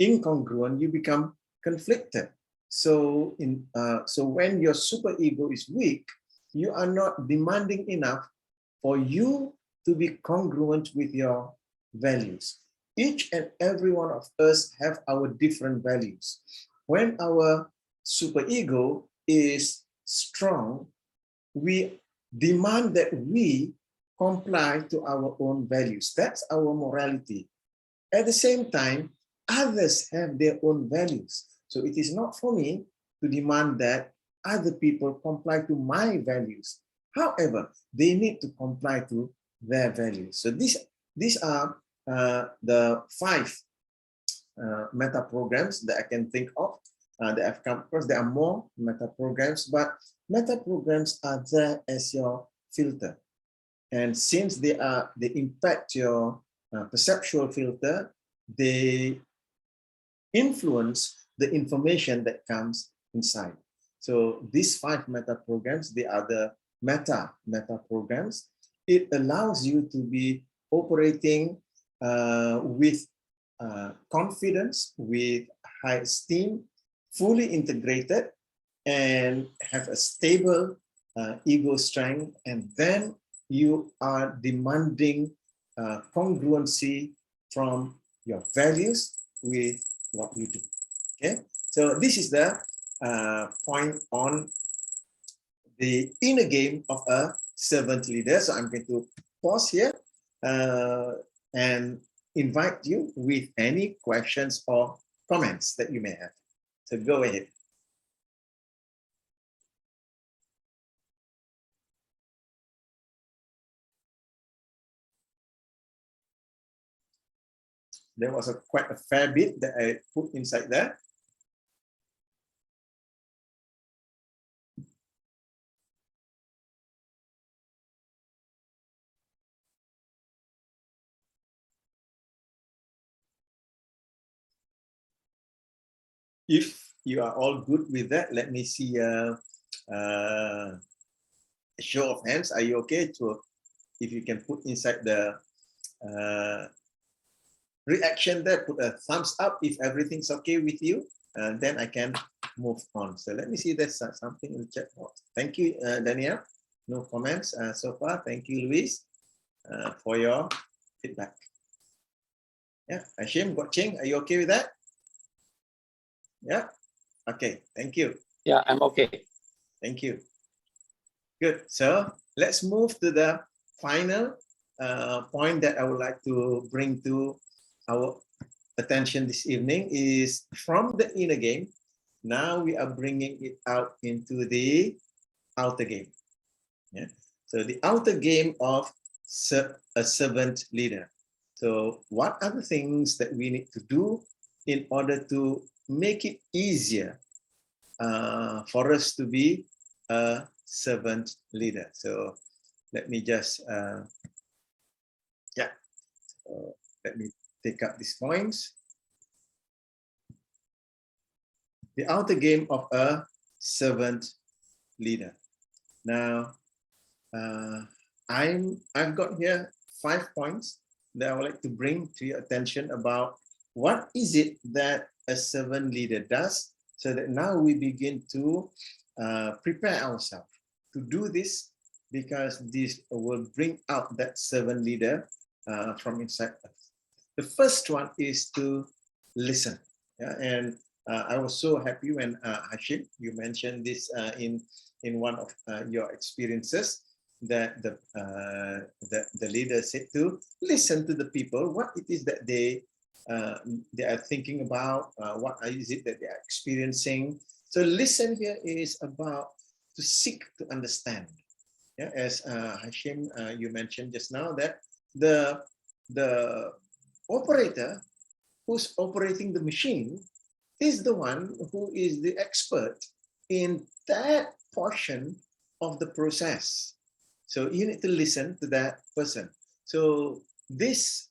incongruent, you become conflicted. So when your superego is weak, you are not demanding enough for you to be congruent with your values. Each and every one of us have our different values. When our superego is strong, we demand that we comply to our own values. That's our morality. At the same time, others have their own values. So it is not for me to demand that other people comply to my values. However, they need to comply to their values. So these are the 5 meta programs that I can think of that I've come across. There are more meta programs, but meta programs are there as your filter. And since they impact your perceptual filter, they influence the information that comes inside. So these 5 meta programs, they are the meta programs. It allows you to be operating with confidence, with high esteem, fully integrated, and have a stable ego strength. And then you are demanding congruency from your values with what you do. Okay, so this is the point on the inner game of a servant leader. So I'm going to pause here and invite you with any questions or comments that you may have. So go ahead. There was quite a fair bit that I put inside there. If you are all good with that, let me see a show of hands. Are you okay to, if you can put inside the reaction there, put a thumbs up if everything's okay with you, and then I can move on. So let me see, there's something in the chat box. Thank you, Daniel. No comments so far. Thank you, Luis, for your feedback. Yeah, Hashim, Ching, are you okay with that? Yeah. Okay. Thank you. Yeah, I'm okay. Thank you. Good. So let's move to the final point that I would like to bring to our attention this evening is from the inner game. Now we are bringing it out into the outer game. Yeah. So the outer game of a servant leader. So what are the things that we need to do in order to make it easier for us to be a servant leader? So let me just, let me take up these points. The outer game of a servant leader. Now, I've got here 5 points that I would like to bring to your attention about what is it that a servant leader does, so that now we begin to prepare ourselves to do this, because this will bring out that servant leader from inside us. The first one is to listen. Yeah? And I was so happy when Hashim, you mentioned this in one of your experiences, that the leader said to listen to the people, what it is that they are thinking about, what is it that they are experiencing. So listen here is about to seek to understand. Yeah, as Hashim, you mentioned just now, that the operator who's operating the machine is the one who is the expert in that portion of the process. So you need to listen to that person. So this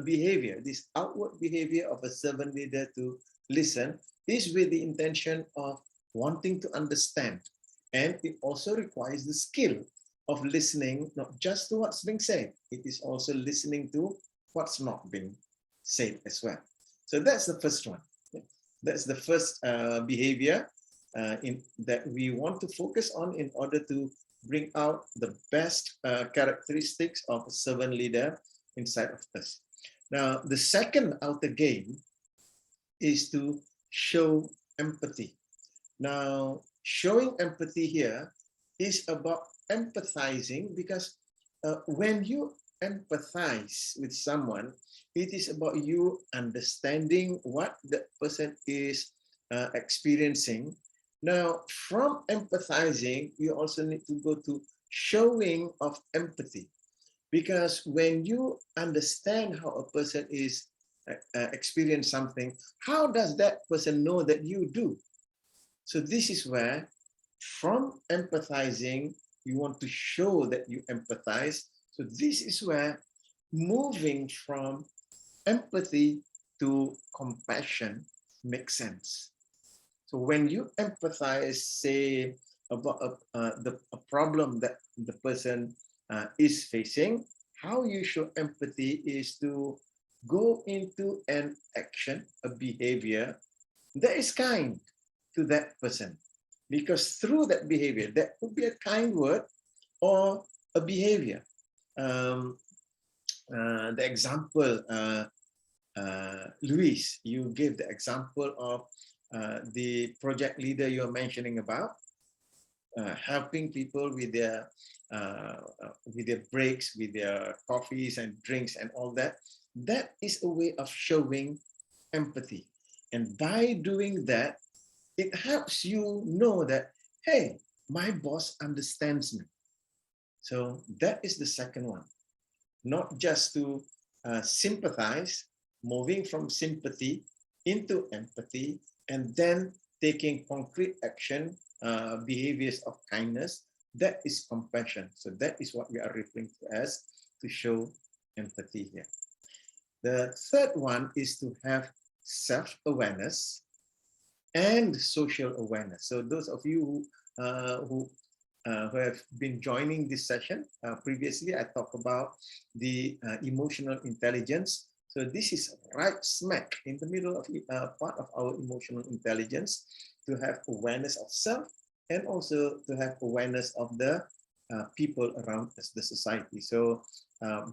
behavior, this outward behavior of a servant leader to listen is with the intention of wanting to understand. And it also requires the skill of listening, not just to what's being said, it is also listening to what's not being said as well. So that's the first one. That's the first behavior that we want to focus on in order to bring out the best characteristics of a servant leader inside of us. Now, the second outer game is to show empathy. Now, showing empathy here is about empathizing, because when you empathize with someone, it is about you understanding what the person is experiencing. Now, from empathizing, you also need to go to showing of empathy, because when you understand how a person is experience something, how does that person know that you do? So this is where, from empathizing, you want to show that you empathize. So this is where moving from empathy to compassion makes sense. So when you empathize, say, about a problem that the person is facing, how you show empathy is to go into an action, a behavior that is kind to that person. Because through that behavior, that could be a kind word or a behavior. The example, Luis, you gave the example of the project leader you're mentioning about, helping people with their breaks, with their coffees and drinks and all that. That is a way of showing empathy. And by doing that, it helps you know that, hey, my boss understands me. So that is the second one. Not just to sympathize, moving from sympathy into empathy, and then taking concrete action, behaviors of kindness. That is compassion. So that is what we are referring to as to show empathy here. The third one is to have self-awareness and social awareness. So those of you who have been joining this session previously, I talked about the emotional intelligence. So this is right smack in the middle of part of our emotional intelligence, to have awareness of self and also to have awareness of the people around us, the society. So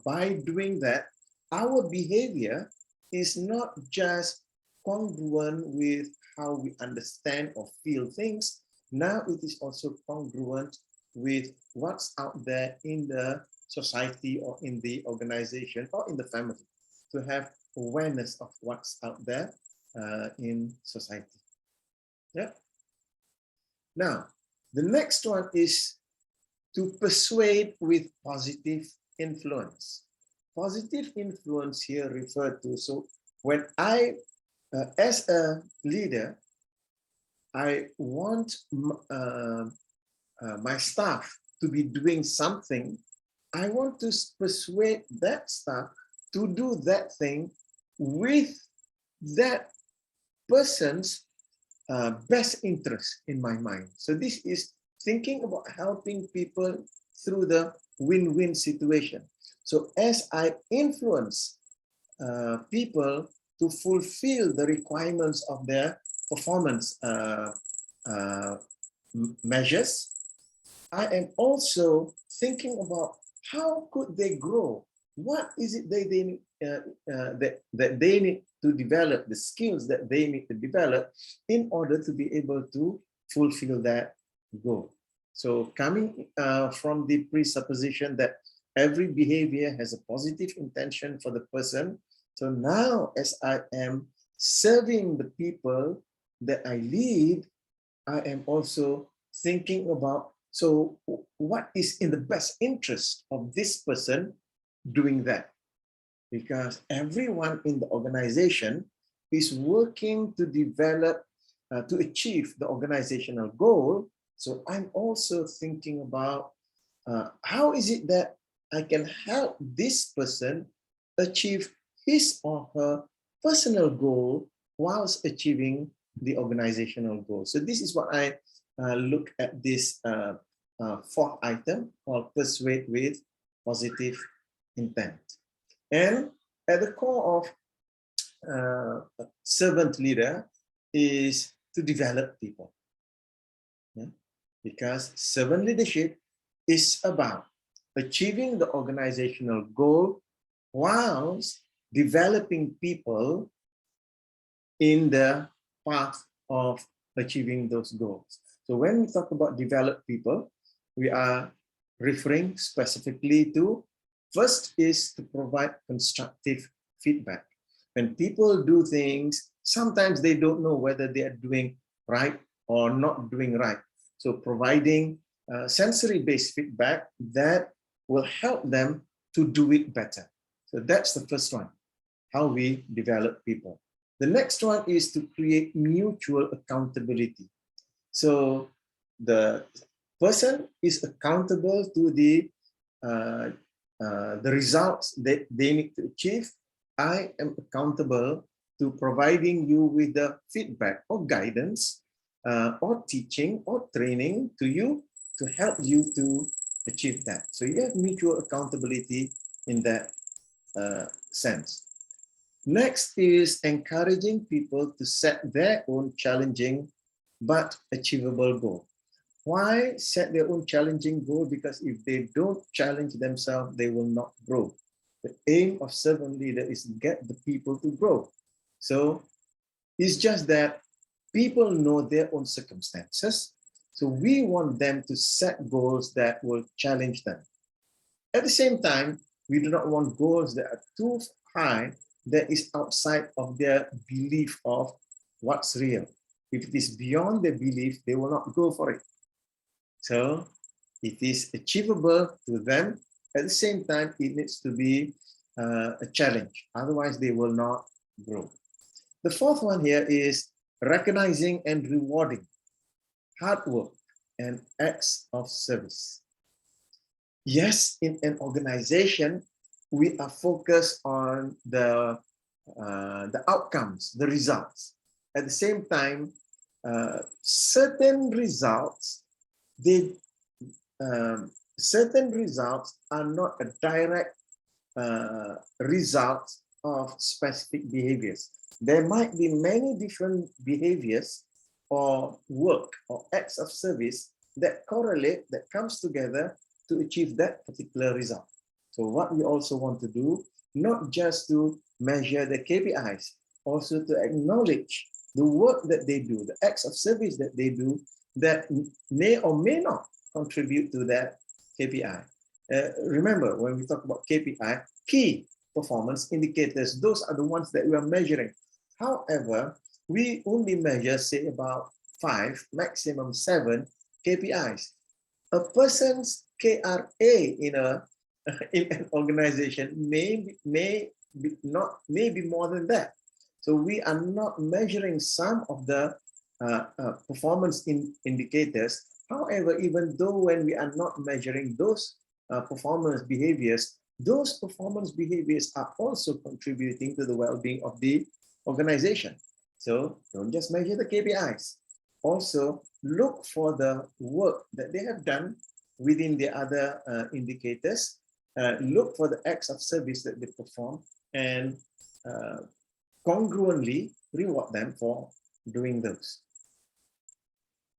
by doing that, our behavior is not just congruent with how we understand or feel things. Now it is also congruent with what's out there in the society or in the organization or in the family, to have awareness of what's out there in society. Yeah. Now, the next one is to persuade with positive influence. Positive influence here referred to, so when I, as a leader, I want my staff to be doing something, I want to persuade that staff to do that thing with that person's best interest in my mind. So this is thinking about helping people through the win-win situation. So as I influence people to fulfill the requirements of their performance measures, I am also thinking about how could they grow? What is it that they need to develop, the skills that they need to develop in order to be able to fulfill that goal. So coming from the presupposition that every behavior has a positive intention for the person. So now as I am serving the people that I lead, I am also thinking about, so what is in the best interest of this person doing that? Because everyone in the organization is working to develop, to achieve the organizational goal. So I'm also thinking about how is it that I can help this person achieve his or her personal goal whilst achieving the organizational goal. So this is what I look at this fourth item called persuade with positive intent. And at the core of servant leader is to develop people. Yeah? Because servant leadership is about achieving the organizational goal whilst developing people in the path of achieving those goals. So when we talk about develop people, we are referring specifically to, first is to provide constructive feedback. When people do things, sometimes they don't know whether they are doing right or not doing right. So providing sensory-based feedback that will help them to do it better. So that's the first one, how we develop people. The next one is to create mutual accountability. So the person is accountable to the results that they need to achieve. I am accountable to providing you with the feedback or guidance or teaching or training to you to help you to achieve that. So you have mutual accountability in that sense. Next is encouraging people to set their own challenging but achievable goal. Why set their own challenging goal? Because if they don't challenge themselves, they will not grow. The aim of servant leader is to get the people to grow. So it's just that people know their own circumstances. So we want them to set goals that will challenge them. At the same time, we do not want goals that are too high that is outside of their belief of what's real. If it is beyond their belief, they will not go for it. So it is achievable to them. At the same time, it needs to be a challenge. Otherwise, they will not grow. The fourth one here is recognizing and rewarding hard work and acts of service. Yes, in an organization, we are focused on the outcomes, the results. At the same time, certain results are not a direct result of specific behaviors. There might be many different behaviors or work or acts of service that correlate, that comes together to achieve that particular result. So what we also want to do, not just to measure the KPIs, also to acknowledge the work that they do, the acts of service that they do that may or may not contribute to that KPI. Remember, when we talk about KPI, key performance indicators, those are the ones that we are measuring. However, we only measure, say, about 5, maximum 7 KPIs. A person's KRA in an organization may be more than that. So we are not measuring some of the performance indicators. However, even though when we are not measuring those performance behaviors, those performance behaviors are also contributing to the well-being of the organization. So don't just measure the KPIs. Also look for the work that they have done within the other indicators. Look for the acts of service that they perform and congruently reward them for doing those.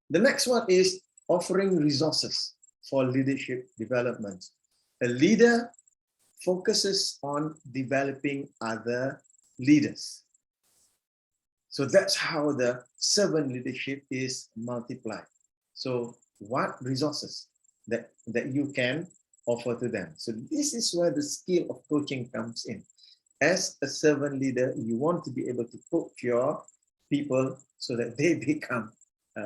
The next one is offering resources for leadership development. A leader focuses on developing other leaders. So that's how the servant leadership is multiplied. So what resources that you can offer to them? So this is where the skill of coaching comes in. As a servant leader, you want to be able to coach your people so that they become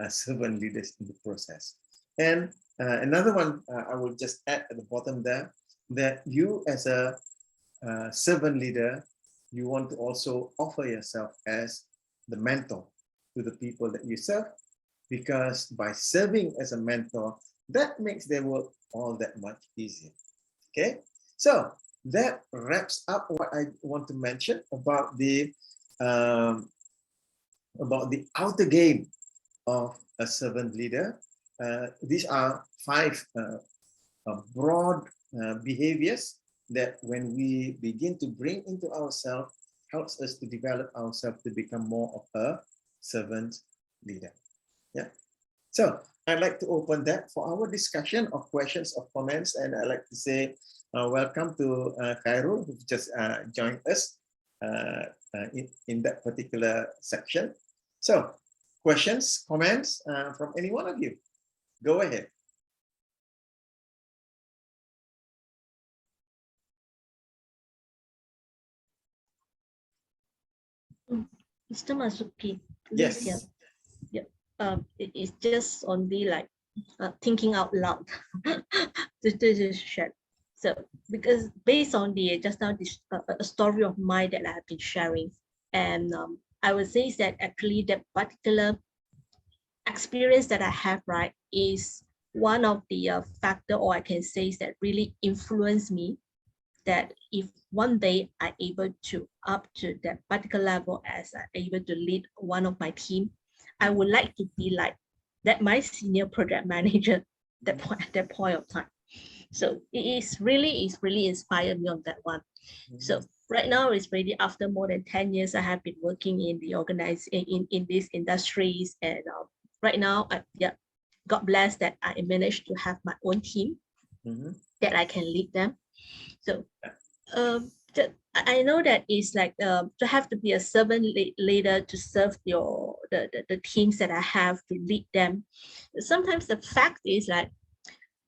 servant leaders in the process. And another one I will just add at the bottom there, that you as a servant leader, you want to also offer yourself as the mentor to the people that you serve, because by serving as a mentor, that makes their work all that much easier. Okay, so that wraps up what I want to mention about the outer game of a servant leader. These are 5 broad behaviors that when we begin to bring into ourselves, helps us to develop ourselves to become more of a servant leader. Yeah. So I'd like to open that for our discussion of questions or comments, and I'd like to say welcome to Khairul, who just joined us in that particular section. So questions, comments from any one of you? Go ahead. Mr. Masuki, Yes. Here. Yeah. It's just only like thinking out loud to share. So because based on the just now this a story of mine that I have been sharing, and I would say that actually that particular experience that I have, right, is one of the factor, or I can say, that really influenced me, that if one day I able to up to that particular level as I able to lead one of my team, I would like to be like that my senior project manager at that point of time. So it really inspired me on that one. So right now it's really after more than 10 years I have been working in the in these industries, and right now I got blessed that I managed to have my own team that I can lead them. So I know that it's like to have to be a servant leader to serve the teams that I have to lead them. Sometimes the fact is like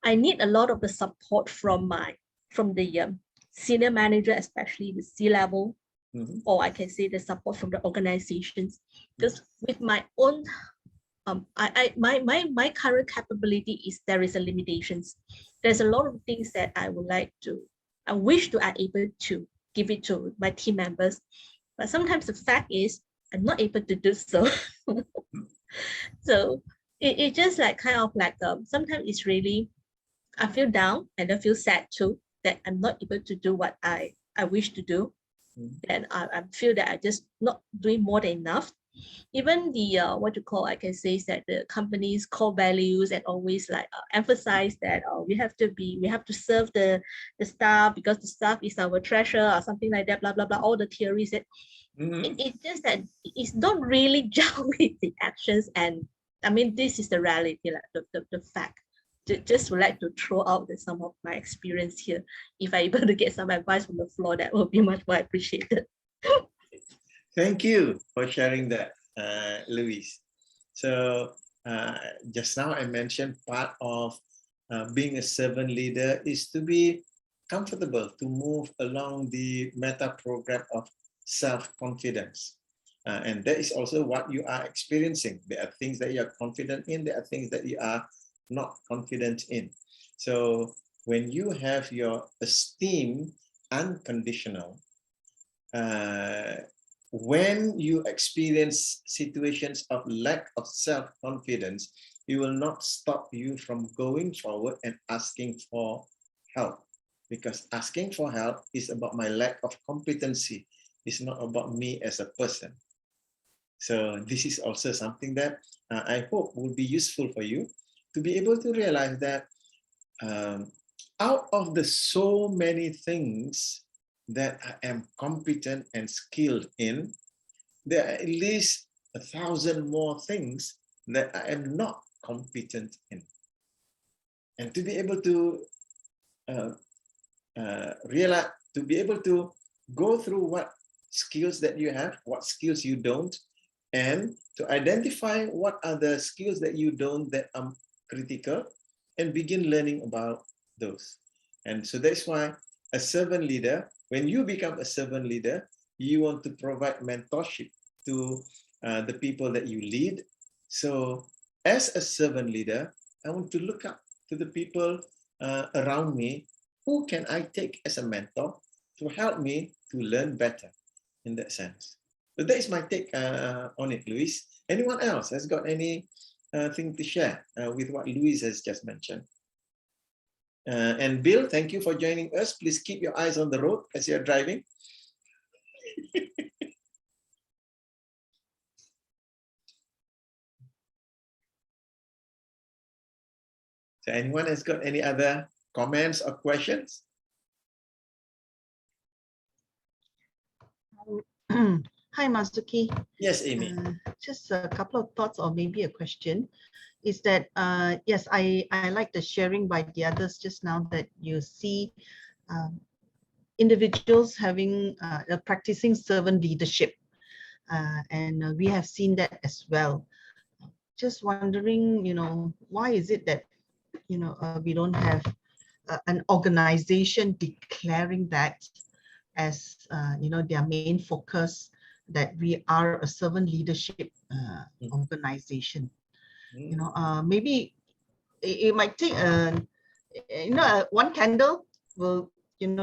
I need a lot of the support from the senior manager, especially the C-level, or I can say the support from the organizations, because with my own my current capability is there is a limitations. There's a lot of things that I wish to are able to give it to my team members, but sometimes the fact is I'm not able to do so. So it just like kind of like sometimes it's really I feel down and I feel sad too that I'm not able to do what I wish to do. And I feel that I just not doing more than enough. Even the what you call, I can say, is that the company's core values and always like emphasize that we have to serve the staff because the staff is our treasure or something like that, blah blah blah, all the theories that it's just that it's not really gel with the actions. And I mean, this is the reality, like the fact. Just would like to throw out some of my experience here. If I'm able to get some advice from the floor, that will be much more appreciated. Thank you for sharing that, Luis. So just now I mentioned part of being a servant leader is to be comfortable to move along the meta program of self-confidence. And that is also what you are experiencing. There are things that you are confident in, there are things that you are not confident in. So when you have your esteem unconditional, when you experience situations of lack of self-confidence, it will not stop you from going forward and asking for help. Because asking for help is about my lack of competency. It's not about me as a person. So this is also something that I hope will be useful for you to be able to realize that out of the so many things that I am competent and skilled in, there are at least 1,000 more things that I am not competent in. And to be able to realize, to be able to go through what skills that you have, what skills you don't, and to identify what are the skills that you don't that are critical, and begin learning about those. And so that's why a servant leader, when you become a servant leader, you want to provide mentorship to the people that you lead. So as a servant leader, I want to look up to the people around me. Who can I take as a mentor to help me to learn better in that sense? So that is my take on it, Luis. Anyone else has got any thing to share with what Luis has just mentioned? And Bill, thank you for joining us. Please keep your eyes on the road as you're driving. So anyone has got any other comments or questions? Hi, Masuki. Yes, Amy. Just a couple of thoughts or maybe a question. Is that, yes, I like the sharing by the others just now that you see individuals having, practicing servant leadership. And we have seen that as well. Just wondering, why is it that, we don't have an organization declaring that as, their main focus, that we are a servant leadership organization. Maybe it might take one candle will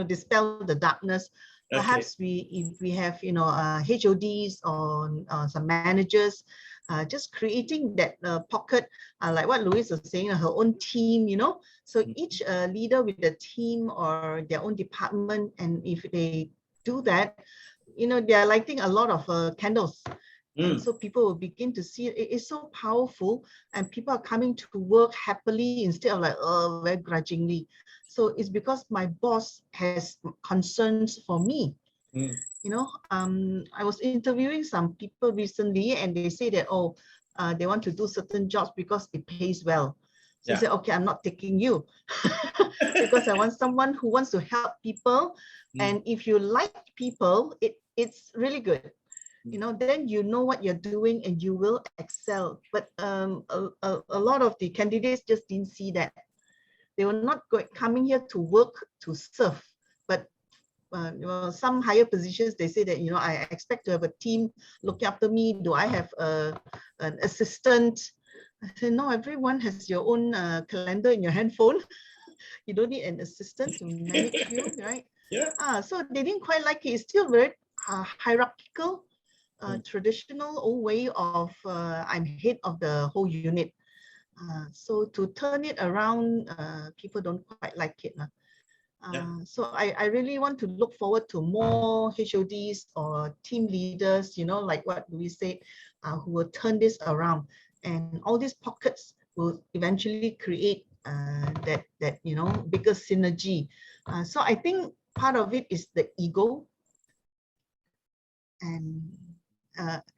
dispel the darkness. Perhaps if we have HODs or some managers just creating that pocket, like what Louise was saying, her own team, so each leader with a team or their own department, and if they do that, they are lighting a lot of candles. And so people will begin to see it is so powerful, and people are coming to work happily instead of like, very grudgingly. So it's because my boss has concerns for me. I was interviewing some people recently, and they say that, they want to do certain jobs because it pays well. So I said, okay, I'm not taking you because I want someone who wants to help people. And if you like people, it's really good. Then you know what you're doing and you will excel. But a lot of the candidates just didn't see that. They were not coming here to work to serve. But some higher positions, they say that, I expect to have a team looking after me. Do I have an assistant? I said, no, everyone has your own calendar in your handphone. You don't need an assistant to manage you, right? So they didn't quite like it. It's still very hierarchical. Traditional old way of I'm head of the whole unit. So to turn it around, people don't quite like it. So I really want to look forward to more HODs or team leaders, like what we said, who will turn this around. And all these pockets will eventually create that bigger synergy. So I think part of it is the ego. And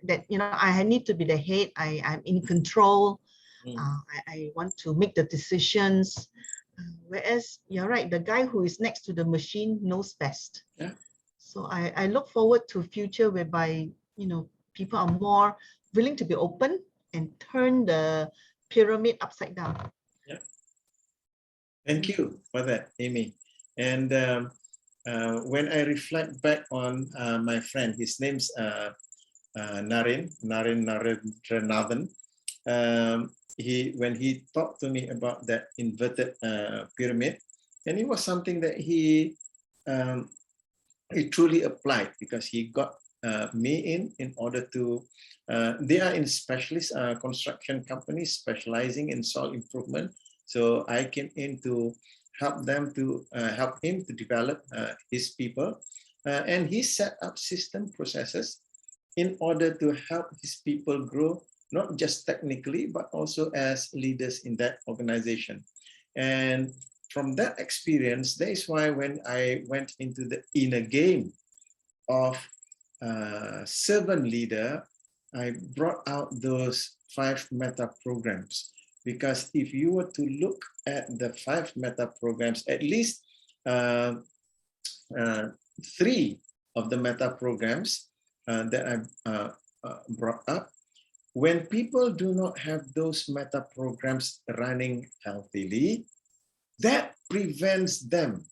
that I need to be the head. I'm in control. I want to make the decisions. Whereas you're right, the guy who is next to the machine knows best. So I look forward to a future whereby people are more willing to be open and turn the pyramid upside down. Yeah. Thank you for that, Amy. And when I reflect back on my friend, his name's Narendranathan. When he talked to me about that inverted pyramid, and it was something that he truly applied, because he got me in order to, they are in specialist construction companies specializing in soil improvement. So I came in to help them to help him to develop his people, and he set up system processes in order to help his people grow, not just technically, but also as leaders in that organization. And from that experience, that is why when I went into the inner game of servant leader, I brought out those 5 meta programs. Because if you were to look at the 5 meta programs, at least 3 of the meta programs that I brought up, when people do not have those meta programs running healthily, that prevents them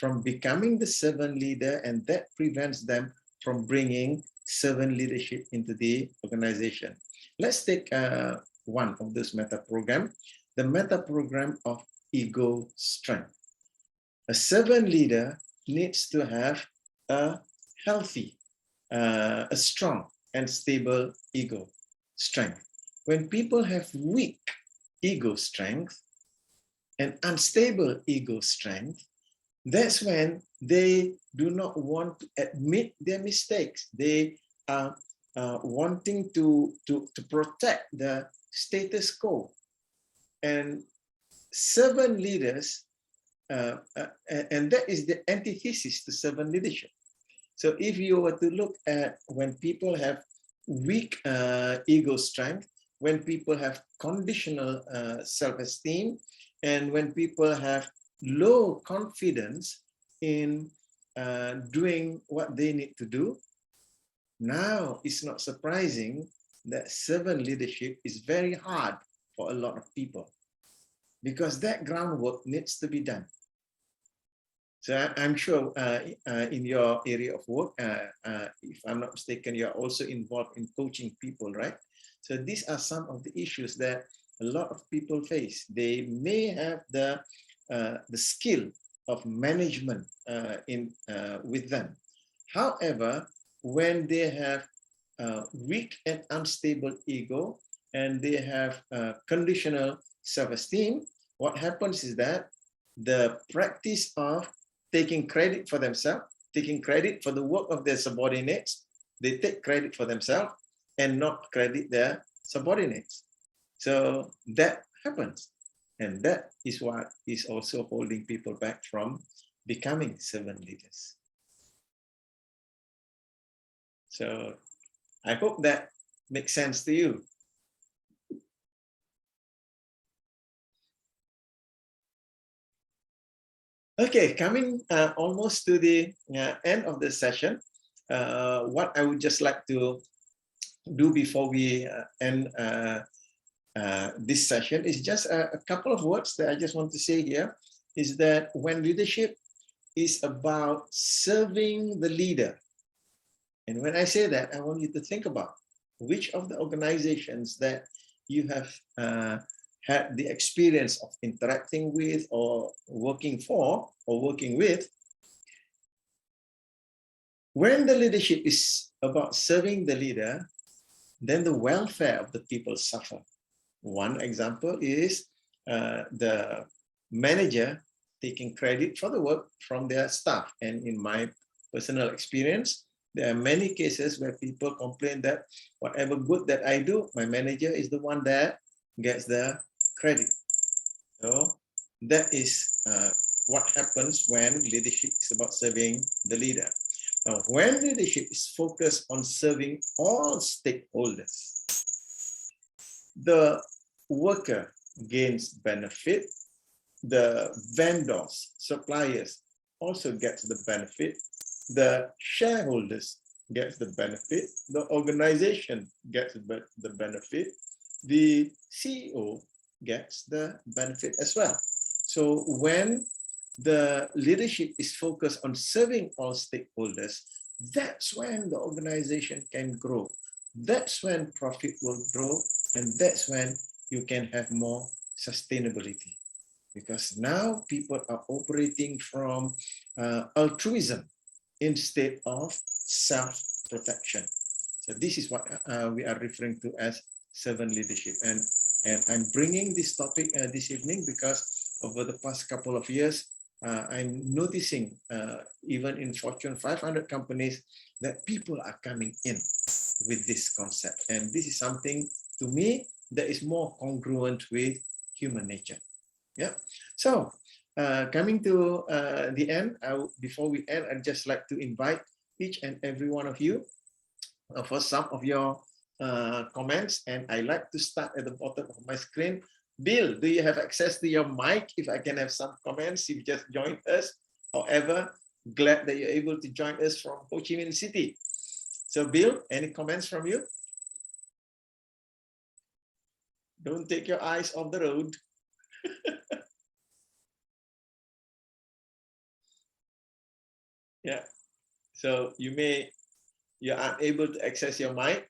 from becoming the servant leader, and that prevents them from bringing servant leadership into the organization. Let's take one of those meta program, the meta program of ego strength. A servant leader needs to have a healthy, a strong and stable ego strength. When people have weak ego strength and unstable ego strength, that's when they do not want to admit their mistakes. They are wanting to protect the status quo. And servant leaders, and that is the antithesis to servant leadership. So if you were to look at when people have weak ego strength, when people have conditional self-esteem, and when people have low confidence in doing what they need to do, now it's not surprising that servant leadership is very hard for a lot of people, because that groundwork needs to be done. So I'm sure in your area of work, if I'm not mistaken, you're also involved in coaching people, right? So these are some of the issues that a lot of people face. They may have the skill of management with them. However, when they have weak and unstable ego, and they have conditional self-esteem, what happens is that the practice of taking credit for themselves, taking credit for the work of their subordinates, they take credit for themselves and not credit their subordinates. So that happens. And that is what is also holding people back from becoming servant leaders. So I hope that makes sense to you. Okay, coming almost to the end of the session, what I would just like to do before we end this session is just a couple of words that I just want to say here, is that when leadership is about serving the leader, and when I say that, I want you to think about which of the organizations that you have had the experience of interacting with or working for or working with. When the leadership is about serving the leader, then the welfare of the people suffer. One example is the manager taking credit for the work from their staff. And in my personal experience, there are many cases where people complain that whatever good that I do, my manager is the one that gets the credit. So that is what happens when leadership is about serving the leader. Now, when leadership is focused on serving all stakeholders, the worker gains benefit, the vendors, suppliers also gets the benefit, the shareholders gets the benefit, the organization gets the benefit, the CEO gets the benefit as well. So when the leadership is focused on serving all stakeholders, that's when the organization can grow. That's when profit will grow, and that's when you can have more sustainability. Because now people are operating from altruism instead of self-protection. So this is what we are referring to as servant leadership. And I'm bringing this topic this evening because over the past couple of years, I'm noticing even in Fortune 500 companies that people are coming in with this concept. And this is something, to me, that is more congruent with human nature. Yeah. So coming to the end, before we end, I'd just like to invite each and every one of you for some of your comments. And I like to start at the bottom of my screen. Bill, do you have access to your mic? If I can have some comments, you've just joined us. However, glad that you're able to join us from Ho Chi Minh City. So Bill, any comments from you? Don't take your eyes off the road. Yeah, so you're unable to access your mic.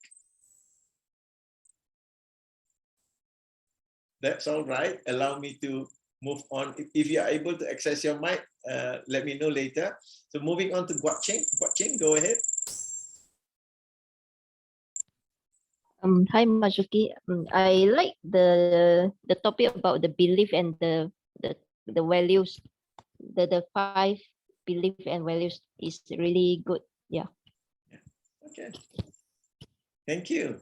That's all right. Allow me to move on. If you are able to access your mic, let me know later. So moving on to Guat Ching, go ahead. Hi, Marzuki. I like the topic about the belief and the values. The 5 belief and values is really good. Yeah. Okay. Thank you.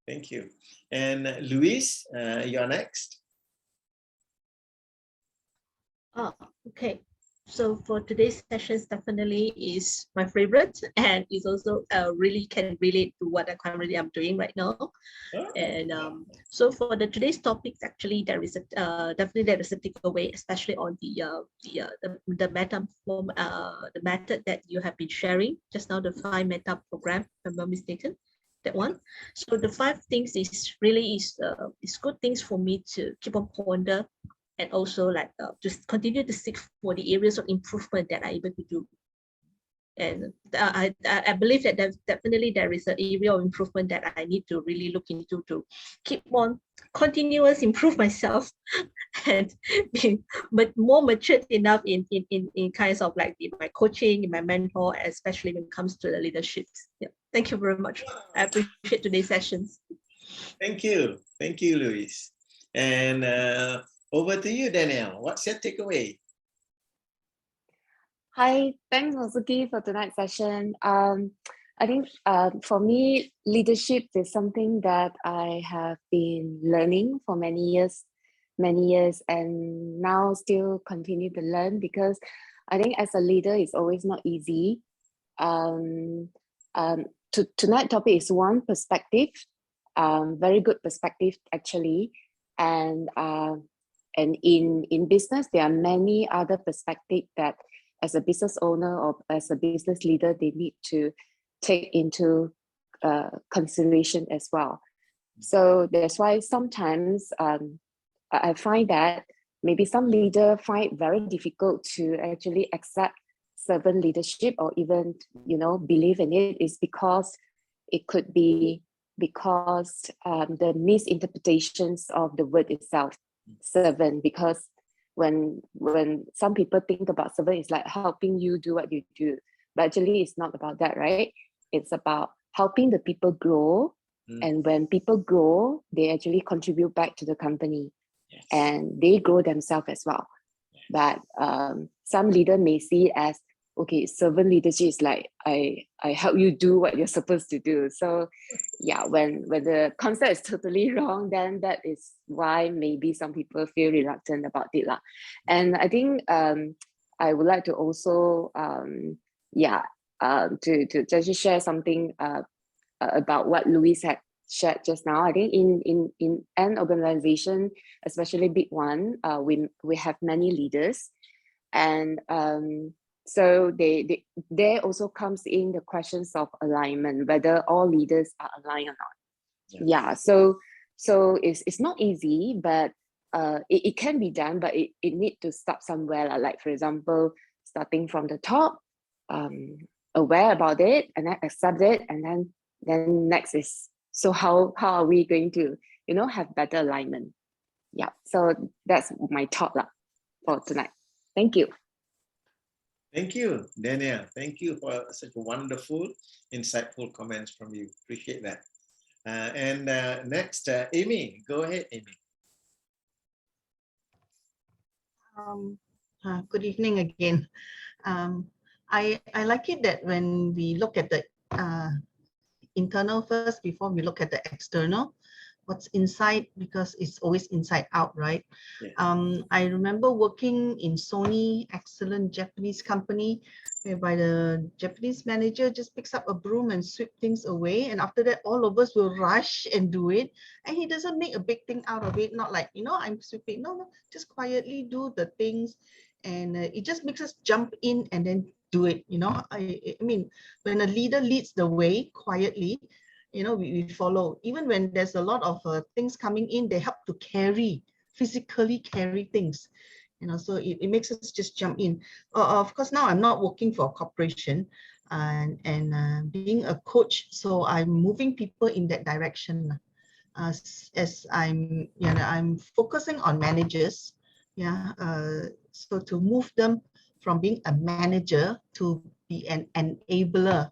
Thank you. And Luis, you're next. Okay. So for today's sessions, definitely is my favorite, and is also really can relate to what I'm doing right now. Oh. And so for today's topics, actually there is a definitely there is a takeaway, especially on the meta form, the method that you have been sharing just now, the 5 meta program, if I'm not mistaken, that one. So the 5 things is really good things for me to keep on ponder. And also like just continue to seek for the areas of improvement that I'm able to do. And I believe that definitely there is an area of improvement that I need to really look into to keep on continuous improve myself and be but more matured enough in kinds of like my coaching, in my mentor, especially when it comes to the leadership. Yeah. Thank you very much. I appreciate today's sessions. Thank you. Thank you, Luis. And over to you, Danielle. What's your takeaway? Hi, thanks, Marzuki, for tonight's session. I think for me, leadership is something that I have been learning for many years, and now still continue to learn, because I think as a leader, it's always not easy. Tonight's topic is one perspective, very good perspective actually, and in business, there are many other perspectives that as a business owner or as a business leader, they need to take into consideration as well. So that's why sometimes I find that maybe some leaders find it very difficult to actually accept servant leadership or even, believe in it, is because it could be because the misinterpretations of the word itself, servant, because when some people think about servant, it's like helping you do what you do, but actually it's not about that, right? It's about helping the people grow, and when people grow, they actually contribute back to the company. Yes. And they grow themselves as well. Yes. But some leader may see it as, okay, servant leadership is like I help you do what you're supposed to do. So yeah, when the concept is totally wrong, then that is why maybe some people feel reluctant about it lah. And I think I would like to also to just share something about what Luis had shared just now. I think in an organization, especially big one, we have many leaders, and so there also comes in the questions of alignment, whether all leaders are aligned or not. Yeah, so it's not easy, but it can be done, but it needs to start somewhere. Like, for example, starting from the top, aware about it, and then accept it, and then next is, so how are we going to, have better alignment? Yeah, so that's my thought for tonight. Thank you. Thank you, Danielle. Thank you for such wonderful, insightful comments from you. Appreciate that. And next, Amy. Go ahead, Amy. Good evening again. I like it that when we look at the internal first before we look at the external, what's inside, because it's always inside out, right? Yeah. I remember working in Sony, excellent Japanese company, whereby the Japanese manager just picks up a broom and sweep things away, and after that all of us will rush and do it, and he doesn't make a big thing out of it, not like, I'm sweeping. No, just quietly do the things, and it just makes us jump in and then do it. I mean, when a leader leads the way quietly, we follow. Even when there's a lot of things coming in, they help to physically carry things. So it makes us just jump in. Of course, now I'm not working for a corporation and being a coach, so I'm moving people in that direction. As I'm focusing on managers, so to move them from being a manager to be an enabler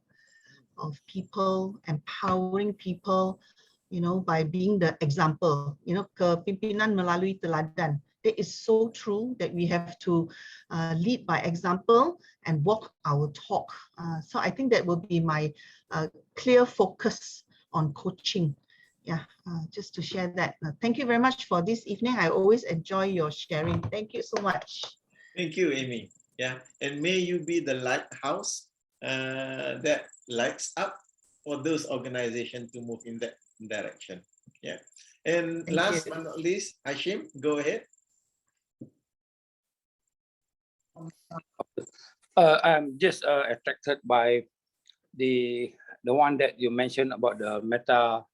of people, empowering people, by being the example. Kepimpinan melalui teladan. That is so true, that we have to lead by example and walk our talk. So I think that will be my clear focus on coaching. Just to share that. Thank you very much for this evening. I always enjoy your sharing. Thank you so much. Thank you, Amy. Yeah, and may you be the lighthouse that lights up for those organizations to move in that direction. Yeah. And last but not least, Hashim, go ahead. I'm just attracted by the one that you mentioned about the meta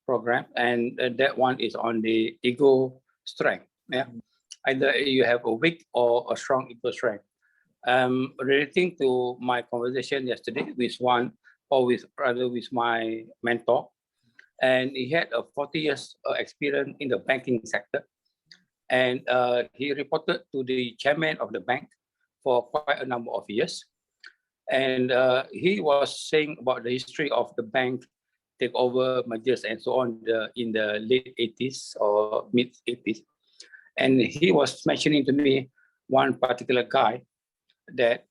program, and that one is on the ego strength. Yeah, either you have a weak or a strong ego strength. Relating to my conversation yesterday with with my mentor, and he had a 40 years experience in the banking sector, and he reported to the chairman of the bank for quite a number of years, and he was saying about the history of the bank takeover, mergers, and so on in the late 80s or mid 80s, and he was mentioning to me one particular guy that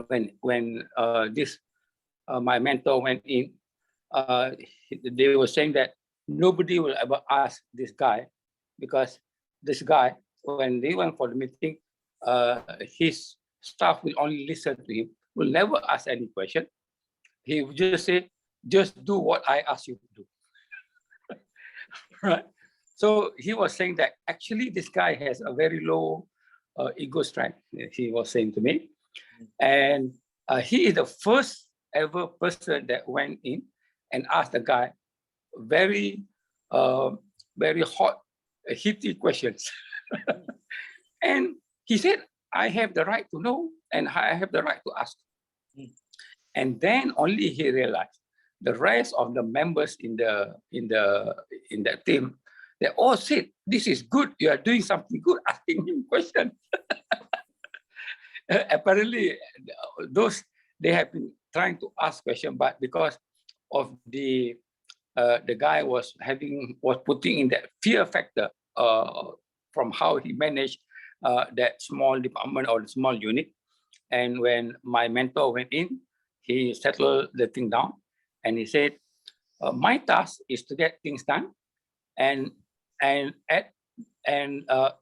when my mentor went in, they were saying that nobody will ever ask this guy, because this guy, when they went for the meeting, his staff will only listen to him, will never ask any question. He would just say, just do what I ask you to do. Right? So he was saying that actually this guy has a very low ego strength, he was saying to me. And he is the first ever person that went in and asked the guy very hot, hitty questions. And he said, I have the right to know, and I have the right to ask. And then only he realized the rest of the members in that team, they all said, this is good, you are doing something good, asking him questions. Apparently, they have been trying to ask questions, but because of the guy was putting in that fear factor from how he managed that small department or the small unit. And when my mentor went in, he settled the thing down, and he said, my task is to get things done, and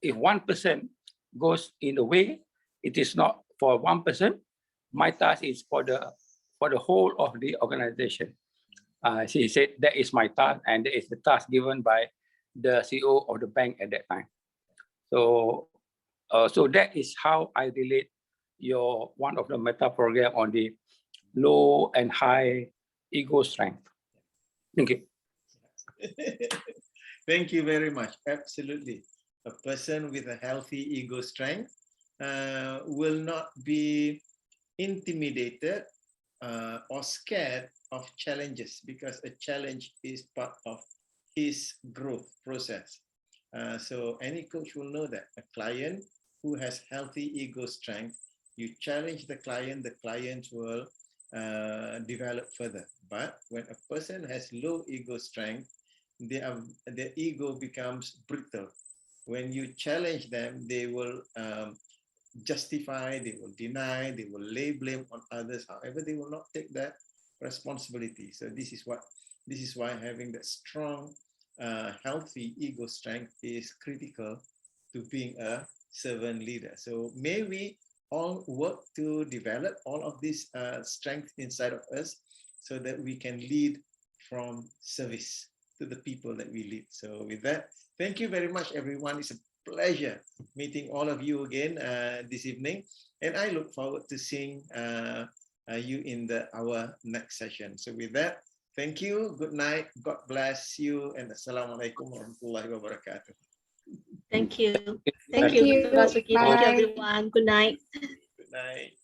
if one person goes in the way, it is not for one person. My task is for the whole of the organization. He said, that is my task, and that is the task given by the CEO of the bank at that time. So that is how I relate one of the meta program on the low and high ego strength. Thank you. Thank you very much. Absolutely. A person with a healthy ego strength will not be intimidated or scared of challenges, because a challenge is part of his growth process. So any coach will know that a client who has healthy ego strength, you challenge the client will develop further. But when a person has low ego strength, their ego becomes brittle. When you challenge them, they will justify, they will deny, they will lay blame on others. However, they will not take that responsibility. So this is why having that strong, healthy ego strength is critical to being a servant leader. So may we all work to develop all of these strengths inside of us, so that we can lead from service to the people that we lead. So with that, thank you very much, everyone. It's a pleasure meeting all of you again this evening, and I look forward to seeing you in our next session. So with that, thank you, good night, God bless you, and Assalamualaikum warahmatullahi wabarakatuh. Thank you. Thank you. Basuki. Thank you, Bye. everyone. Good night. Good night.